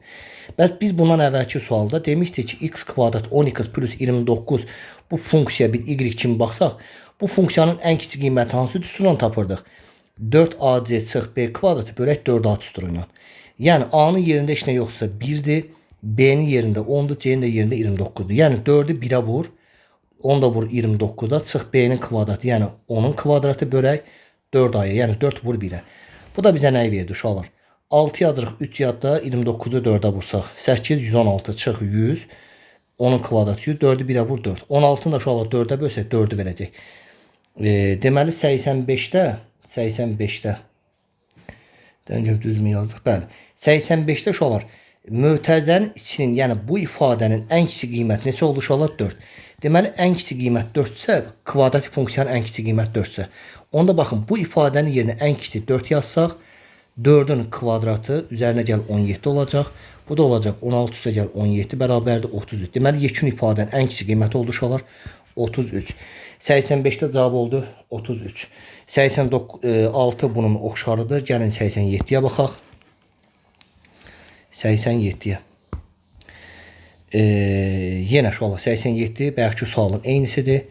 Bəs biz bundan əvvəlki sualda demişdik ki, x kvadrat 10x plus 29 bu funksiya bir y kimi baxsaq, bu funksiyanın ən kiçik qiyməti hansı düsturla tapırdıq? 4ac çıx b kvadratı bölək 4a düsturu ilə. Yəni a-nın yerində heç nə yoxsa 1-dir, b-nin yerində 10-dur, c-nin də yerində 29-dur. Yəni 4'ü 1'ə vur. 10 da vur 29'da çıx b'nin kvadratı, yəni 10'un kvadratı bölək 4a'ya, yəni 4 vur 1'ə. Bu da bizə nəyi verdi uşaqlar? 6 yazırıq 3 yadda, 29'u 4'ə vursaq 8, 116 çıx 100, 10'un kvadratı 100, 4'ü 1'ə vur 4. 16'ını da uşaqlar 4'ə bölsək 4'ü verəcək. Deməli 85'də dəncəm düzmü yazdıq? Bəli. 85'də uşaqlar mötərizənin içinin, yəni bu ifadənin ən kiçik qiyməti neçə oldu uşaqlar? 4. Deməli ən kiçik qiymət 4-sə, kvadratik funksiyanın ən kiçik qiymət 4-sə, onda baxın bu ifadənin yerinə ən kiçik 4 yazsaq, 4'ün kvadratı üzərinə gəl 17 olacaq. Bu da olacaq 16 üstə gəl 17 bərabərdir 33. Deməli yekun ifadənin ən kiçik qiyməti oldu uşaqlar 33. 85'də cavab oldu 33. 86 bunun oxşarıdır. Gəlin 87'yə baxaq. 87'yə. Yenə şola 87 bəlkə sualın eynisidir.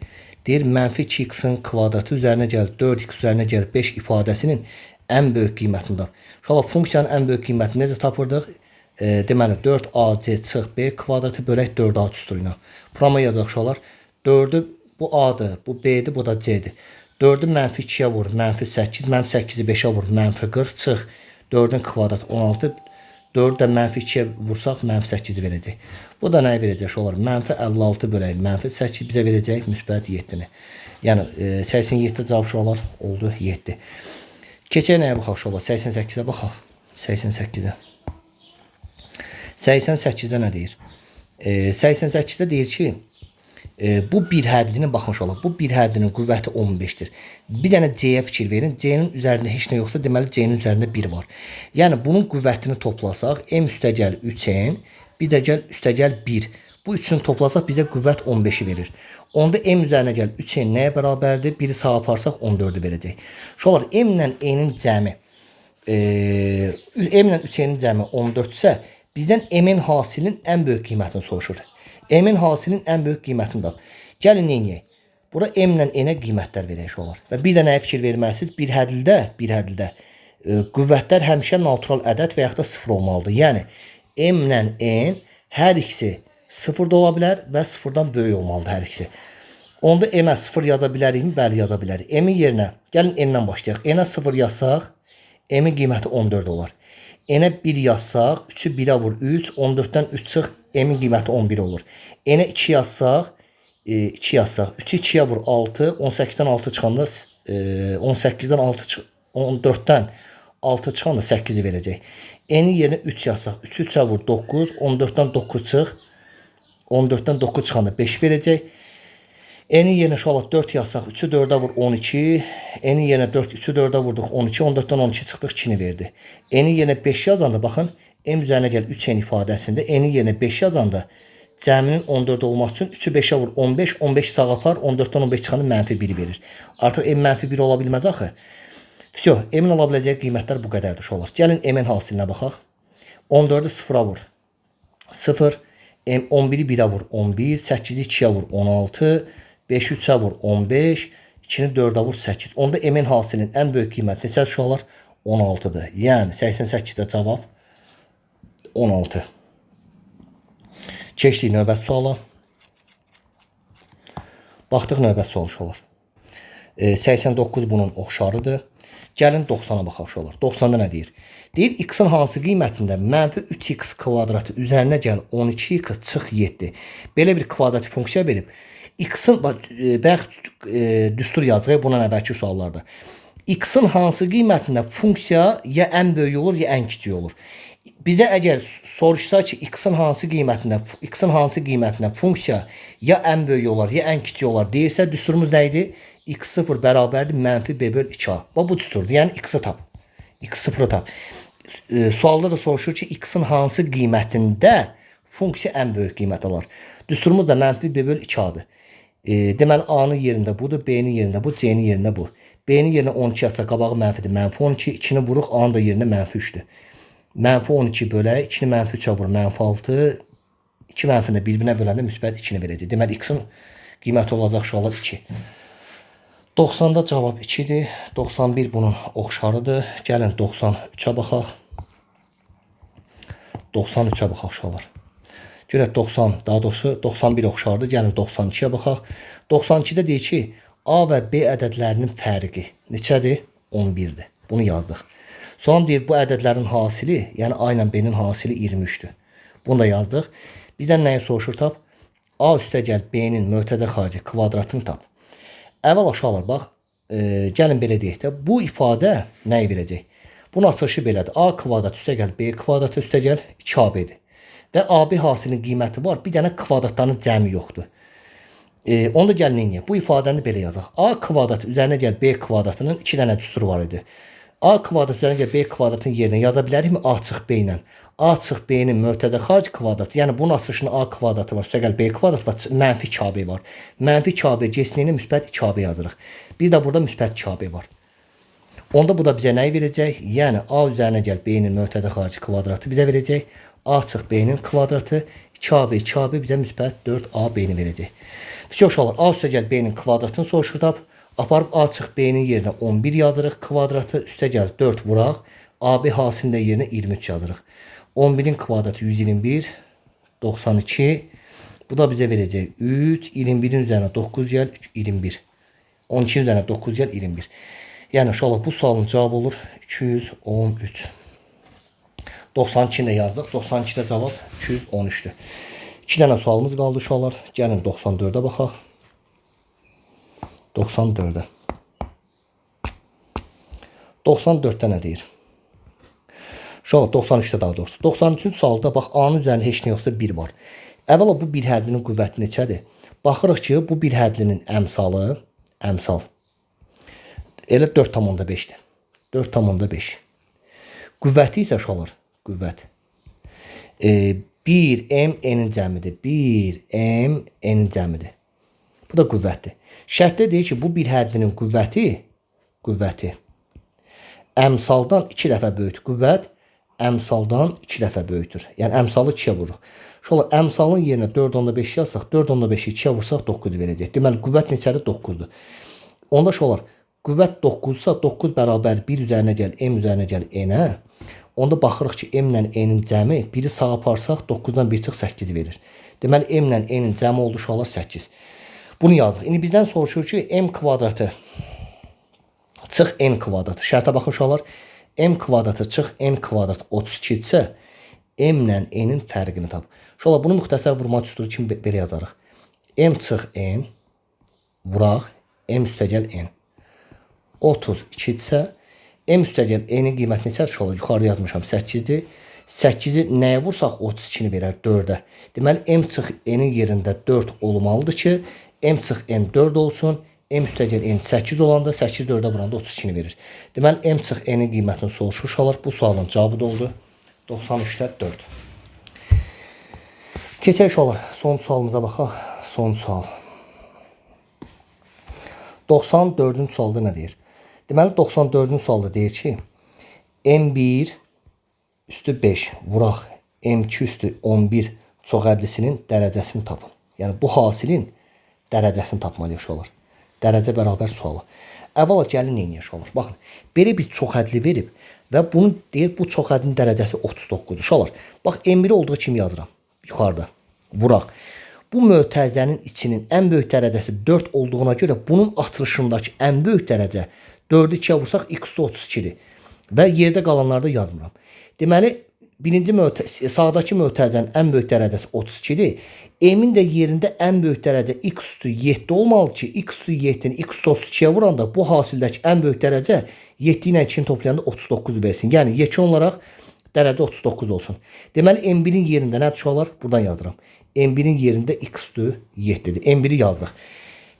Deyir mənfi 2x'in kvadratı üzərinə gəl 4x üzərinə gəl 5 ifadəsinin ən böyük qiymətini tap. Şola funksiyanın ən böyük qiymətini necə tapırdıq? Deməli 4ac çıx b kvadratı bölək 4a düsturu ilə. Burama yazacaq uşaqlar. 4'ü bu a'dır, bu b'dir, bu da c'dir. 4'ü mənfi 2'yə vur, mənfi 8, mənfi 8'i 5'ə vur, mənfi 40 çıx 4'ün kvadratı 16. 4'ü də mənfi 2'yə vursaq mənfi 8'i verəcək. Bu da nəyi verəcək olar? Mənfi 56 bölək mənfi 8 bizə verəcək müsbət 7'ni. Yəni 87'də cavab olar oldu 7. Keçək nəyə baxaq olar? 88'ə baxaq. 88'ə. 88'də nə deyir? 88'də deyir ki, bu bir hədlinin baxmış olar. Bu bir hədlinin qüvvəti 15'dir. Bir dənə c'yə fikir verin. C'nin üzərində heç nə yoxsa deməli c'nin üzərində 1 var. Yəni bunun qüvvətini toplasaq m üstə gəl 3n, bir də gəl üstə gəl 1. Bu üçünü toplasaq bizə qüvvət 15'i verir. Onda m üzərinə gəl 3n nəyə bərabərdir? 1'i sağa aparsaq 14'ü verəcək. Şolar m ilə n'in cəmi m ilə 3n'in cəmi 14'sə bizdən m'in hasilinin ən böyük qiymətini soruşur. M'in hasilinin ən böyük qiymətini tap. Gəlin neyniyək? Bura m ilə n'ə qiymətlər verək olar. Və bir də nəyə fikir verməlisiniz? Bir hədildə qüvvətlər həmişə natural ədəd və yaxud da 0 olmalıdır. Yəni m ilə n hər ikisi 0 da ola bilər və 0-dan böyük olmalıdır hər ikisi. Onda m-ə 0 yaza bilərikmi? Bəli, yaza bilərik. M-in yerinə, gəlin n-dən başlayaq. N-ə 0 yazsaq, m-in qiyməti 14 olar. N-ə 1 yazsaq, 3-ü 1-ə vur 3, 14-dən 3 çıx, m-in qiyməti 11 olur. N-ə 2 yazsaq, 2 yazsaq, 3-ü 2-yə vur 6, 18-dən 6 çıxanda 18-dən 6 çıx, 14-dən 6 çıxanda 8-i verəcək. N-in yerinə 3 yazsaq, 3-ü 3-ə vur 9, 14-dən 9 çıx, 14-dən 9 çıxanda 5 verəcək. N'in yerinə uşaqlar 4 yazsaq, 3-ü 4-ə vur 12. N'in yerinə 4, 3-ü 4-ə vurduq 12. 14-dən 12 çıxdıq 2-ni verdi. N'in yerinə 5 yazanda baxın, M üzərinə gəl 3N ifadəsində. N'in yerinə 5 yazanda cəminin 14 olmaq üçün 3-ü 5-ə vur 15. 15 sağa apar, 14-dən 15 çıxanda mənfi 1 verir. Artıq M mənfi 1 ola bilməz axı. Vəsə, M'in ala biləcəyi qiymətlər bu qədərdir uşaqlar. Gəlin M'in hasilinə baxaq. 14-ü 0-a vur 0. 11-i 1-ə vur 11. 8-i 2-yə vur 16. 5-i 3-ə vur 15, 2-ni 4-ə vur 8. Onda M-in hasilinin ən böyük qiyməti neçədir uşaqlar? 16-dır. Yəni 88-də cavab 16. Keçdik növbəti suala. Baxdıq növbəti sual uşaqlar. 89 bunun oxşarıdır. Gəlin 90-a baxaq uşaqlar. 90-da nə deyir? Deyir x-in hansı qiymətində mənfi 3x kvadratı üzərinə gəl 12x çıx 7. Belə bir kvadrat funksiya verib. X-in bayaq düstur yazırıq bundan əvvəlki suallarda. X-in hansı qiymətində funksiya ya ən böyük olur, ya ən kiçik olur. Bizə əgər soruşsa ki, x-in hansı qiymətində funksiya ya ən böyük olar, ya ən kiçik olar deyirsə, düsturumuz nə idi? X0 bərabərdir mənfi b böl 2a. Bu düsturdur. Yəni x-i tap. X0'ı tap. Sualda da soruşur ki, x-in hansı qiymətində funksiya ən böyük qiymət alır. Düsturumuz da mənfi b böl 2a'dır. Deməli, A-nın yerində budur, B-nin yerində bu, C-nin yerində bu. B-nin yerinə 12 yazsa qabağı mənfidir, mənfi 12. 2-ni vuruq, A-nın da yerinə mənfi 3'dür. Mənfi 12 bölək, 2-ni mənfi 3'ə vur, mənfi 6. 2 mənfini bir-birinə böləndə müsbət 2-ni verəcək. Deməli, x-in qiyməti olacaq uşaqlar 2. 90-da cavab 2-dir. 91 bunun oxşarıdır. Gəlin 93'ə baxaq. 93'ə baxaq uşaqlar. Görək 90, daha doğrusu 91 oxşardır. Gəlin 92'yə baxaq. 92'də deyir ki, A və B ədədlərinin fərqi neçədir? 11'dir. Bunu yazdıq. Sonra deyir bu ədədlərin hasili, yəni A ilə B-nin hasili 23'dür. Bunu da yazdıq. Bizdən nəyi soruşur tap? A üstə gəl B-nin mötədə xarici kvadratını tap. Əvvəl aşağılar bax. Gəlin belə deyək də, bu ifadə nəyi verəcək? Bunun açılışı belədir. A kvadrat üstə gəl B kvadratı üstə gəl 2AB-dir. Və AB hasilinin qiyməti var. Bir dənə kvadratların cəmi yoxdur. Onu da gəlin neyniyək? Bu ifadəni belə yazaq. A kvadratı üzərinə gəl B kvadratının 2 dənə düsturu var idi. A kvadrat üzərinə gəl B kvadratının yerinə yaza bilərikmi? A çıx B ilə. A çıx B-nin mötədə xaric kvadratı. Yəni bunun açılışında A kvadratı var. Üstə gəl B kvadratı var. Mənfi 2AB var. Mənfi 2AB getsiniyini müsbət 2AB yazırıq. Bir də burada müsbət 2AB var. Onda bu da bizə nəyi verəcək? Yəni A üzərinə gəl B-nin mötədə xarici kvadratı bizə verəcək. A çıx B-nin kvadratı 2AB, 2AB bizə müsbət 4AB-ni verəcək. Fikir uşaqlar, A üstə gəl B-nin kvadratını soruşur tap. Aparıb A çıx B-nin yerinə 11 yazırıq kvadratı. Üstə gəl 4 vuraq. AB hasilində yerinə 23 yazırıq. 11'in kvadratı 121, 92. Bu da bizə verəcək 3, 21'in üzərinə 9 gəl, 21. 12'in üzərinə 9 gəl, 21. Yəni uşaqlar bu sualın cavabı olur 213. 92'ni də yazdıq. 92'də cavab 213'dür. 2 dənə sualımız qaldı uşaqlar. Gəlin 94'ə baxaq. 94'ə. 94'də nə deyir? Uşaqlar 93'də daha doğrusu. 93-cü sualda bax A-nın üzərində heç nə yoxsa 1 var. Əvvəla bu bir hədlinin qüvvəti neçədir? Baxırıq ki, bu bir hədlinin əmsalı, elə 4,5'dir. 4,5. Qüvvəti isə uşaqlar, qüvvət. 1m n-in cəmidir. 1m n-in cəmidir. Bu da qüvvətdir. Şərtdə deyir ki, bu bir hədlinin qüvvəti əmsaldan 2 dəfə böyükdür. Qüvvət əmsaldan 2 dəfə böyükdür. Yəni əmsalı 2-yə vururuq. Şöyle əmsalın yerinə 4,5 yazsaq, 4,5'i 2-yə vursaq 9 verəcək. Deməli qüvvət neçədir? 9'dur. Onda şöyle qüvvət 9-sa 9 bərabər 1 üzərinə gəl, m üzərinə gəl n-ə. Onda baxırıq ki, m ilə n-in cəmi 1'i sağa aparsaq 9'dan 1 çıx 8 verir. Deməli m ilə n-in cəmi oldu uşaqlar 8. Bunu yazdıq. İndi bizdən soruşur ki, m kvadratı çıx n kvadrat. Şərtə baxın uşaqlar. M kvadratı çıx n kvadrat 32 isə m ilə n-in fərqini tap. Uşaqlar bunu müxtəsər vurma düsturu kimi belə yazarıq. M çıx n vuraq m üstəgəl n. 32 isə m üstəgəl n-in qiyməti neçədir uşaqlar? Yuxarıda yazmışam 8-dir. 8-i nəyə vursaq 32-ni verər 4-ə. Deməli m çıx n-in yerində 4 olmalıdır ki, m çıx n 4 olsun. M üstəgəl n 8 olanda 8 4-ə vuranda 32-ni verir. Deməli m çıx n-in qiymətini soruşur uşaqlar. Bu sualın cavabı da oldu 93'də 4. Keçək uşaqlar. Son sualımıza baxaq. Son sual. 94-cü sualda nə deyir? Deməli 94-cü sualda deyir ki, m1 üstü 5 vuraq m2 üstü 11 çoxədlisinin dərəcəsini tapın. Yəni bu hasilin dərəcəsini tapmalıyıq uşaqlar. Dərəcə bərabər sualı. Əvvəla gəlin neyniyək uşaqlar? Baxın, belə bir çoxədli verib və bunu deyir bu çoxədlinin dərəcəsi 39-dur. Uşaqlar, bax m1 olduğu kimi yazıram. Yuxarıda. Vuraq. Bu mötərizənin içinin ən böyük dərəcəsi 4 olduğuna görə bunun açılışındakı ən böyük dərəcə 4-ü 2-yə vursaq x-32-dir. Və yerdə qalanlarda yazmıram. Deməli, sağdakı mötərizənin ən böyük dərəcəsi 32-dir. M-in də yerində ən böyük dərəcə x-7 olmalı ki, x-7-ni x-32-yə vuranda bu hasildəki ən böyük dərəcə 7 ilə 2-ni toplayanda 39 versin. Yəni, yekun olaraq dərəcə 39 olsun. Deməli, M1-in yerində nədir uşaqlar? Buradan yazıram. M1-in yerində x-7-dir. M1-i yazdıq.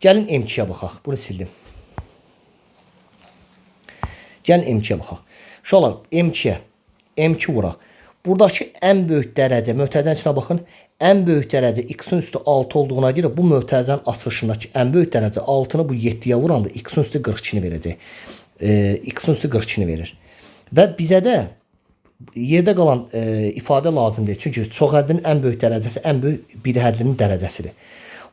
Gəlin M2-yə baxaq. Bunu sildim. Gəlin M2-yə baxaq. Uşaqlar, M2-yə. M2 vuraq. Buradakı ən böyük dərəcə, mötərizənin içinə baxın, ən böyük dərəcə x-in üstü 6 olduğuna görə bu mötərizənin açılışındakı ən böyük dərəcə 6-nı bu 7-yə vuranda x-in üstü 42-ni verəcək. X-in üstü 42-ni verir. Və bizə də yerdə qalan ifadə lazımdır. Çünki çoxhədlinin ən böyük dərəcəsi ən böyük bir hədlinin dərəcəsidir.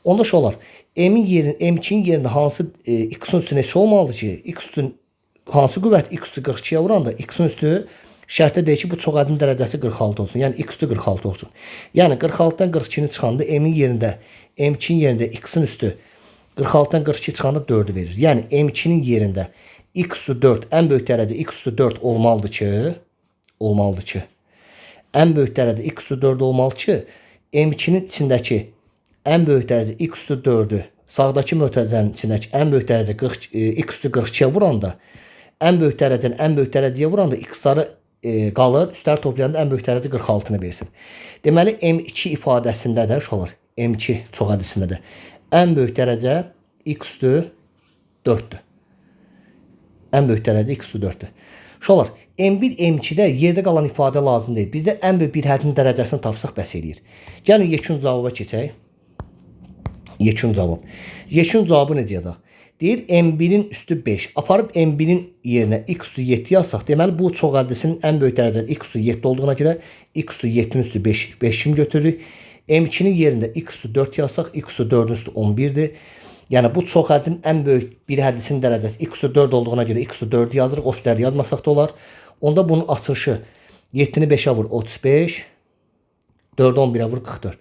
Onda şu olar, M2-in yerində hansı x-in üstü neçə olmalıdır ki, x-in hansı qüvvət x-in 42-yə vuranda x-in üstü şərtdə deyir ki, bu çoxhədlinin dərəcəsi 46 olsun. Yəni x-in 46 olsun. Yəni 46-dan 42-ni çıxanda M-in yerində, M2-in yerində x-in üstü 46-dan 42 çıxanda 4-ü verir. Yəni M2-nin yerində x-4 ən böyük dərəcə x-4 olmalıdır ki, ən böyük dərəcə x-4 olmalı ki, M2-nin içindəki ən böyük dərəcə x-4-ü sağdakı mötərizənin içindəki ən böyük dərəcə x-42-yə vuranda, ən böyük dərəcəni ən böyük dərəcəyə vuranda x-ları qalır, üstləri toplayanda ən böyük dərəcə 46-nı versin. Deməli, M2 ifadəsində də, uşaqlar, M2 çoxhədlisində də ən böyük dərəcə x-4-dür. Ən böyük dərəcə x-4-dür. Uşaqlar, M1, M2-də yerdə qalan ifadə lazım deyil. Bizdə ən böyük bir hədin dərəcəsini tapsaq bəs eləyir. Gəlin yekun cavaba keçək. Yekun cavab. Yekun cavabı nə deyəcək? Deyir M1-in üstü 5. Aparıb M1-in yerinə x-7 yazsaq, deməli bu çoxhədlisinin ən böyük dərəcə x-7 olduğuna görə x-7-nin üstü 5 kimi götürürük. M2-nin yerində x-4 yazsaq, x-4-ün üstü 11-dir. Yəni bu çoxhədlinin ən böyük bir hədlisinin dərəcəsi x-4 olduğuna görə x-4 yazırıq. O birləri yazmasaq da olar. Onda bunun açılışı 7-ni 5-ə vur 35, 4-ü 11-ə vur 44.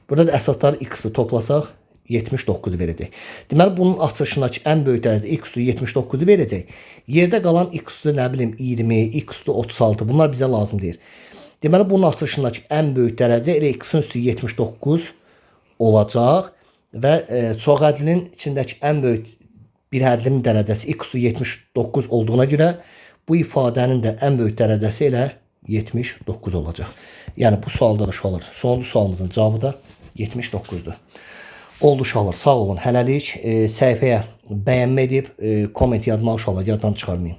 Burada da əsasları x-i toplasaq 79 verəcək. Deməli bunun açılışındakı ən böyük dərəcə x-i 79 verəcək. Yerdə qalan x-i nə bilim 20, x-i 36 bunlar bizə lazım deyir. Deməli bunun açılışındakı ən böyük dərəcə elə x-in üstü 79 olacaq və çoxhədlinin içindəki ən böyük bir hədlinin dərəcəsi x-i 79 olduğuna görə bu ifadənin də ən böyük dərəcəsi elə 79 olacaq. Yəni bu sualda da şu olur. Sonuncu sualımızın cavabı da 79'dur. Oldu uşaqlar, sağ olun. Hələlik səhifəyə bəyənmə edib, komment yazmaq uşaqlar, yaddan çıxarmayın.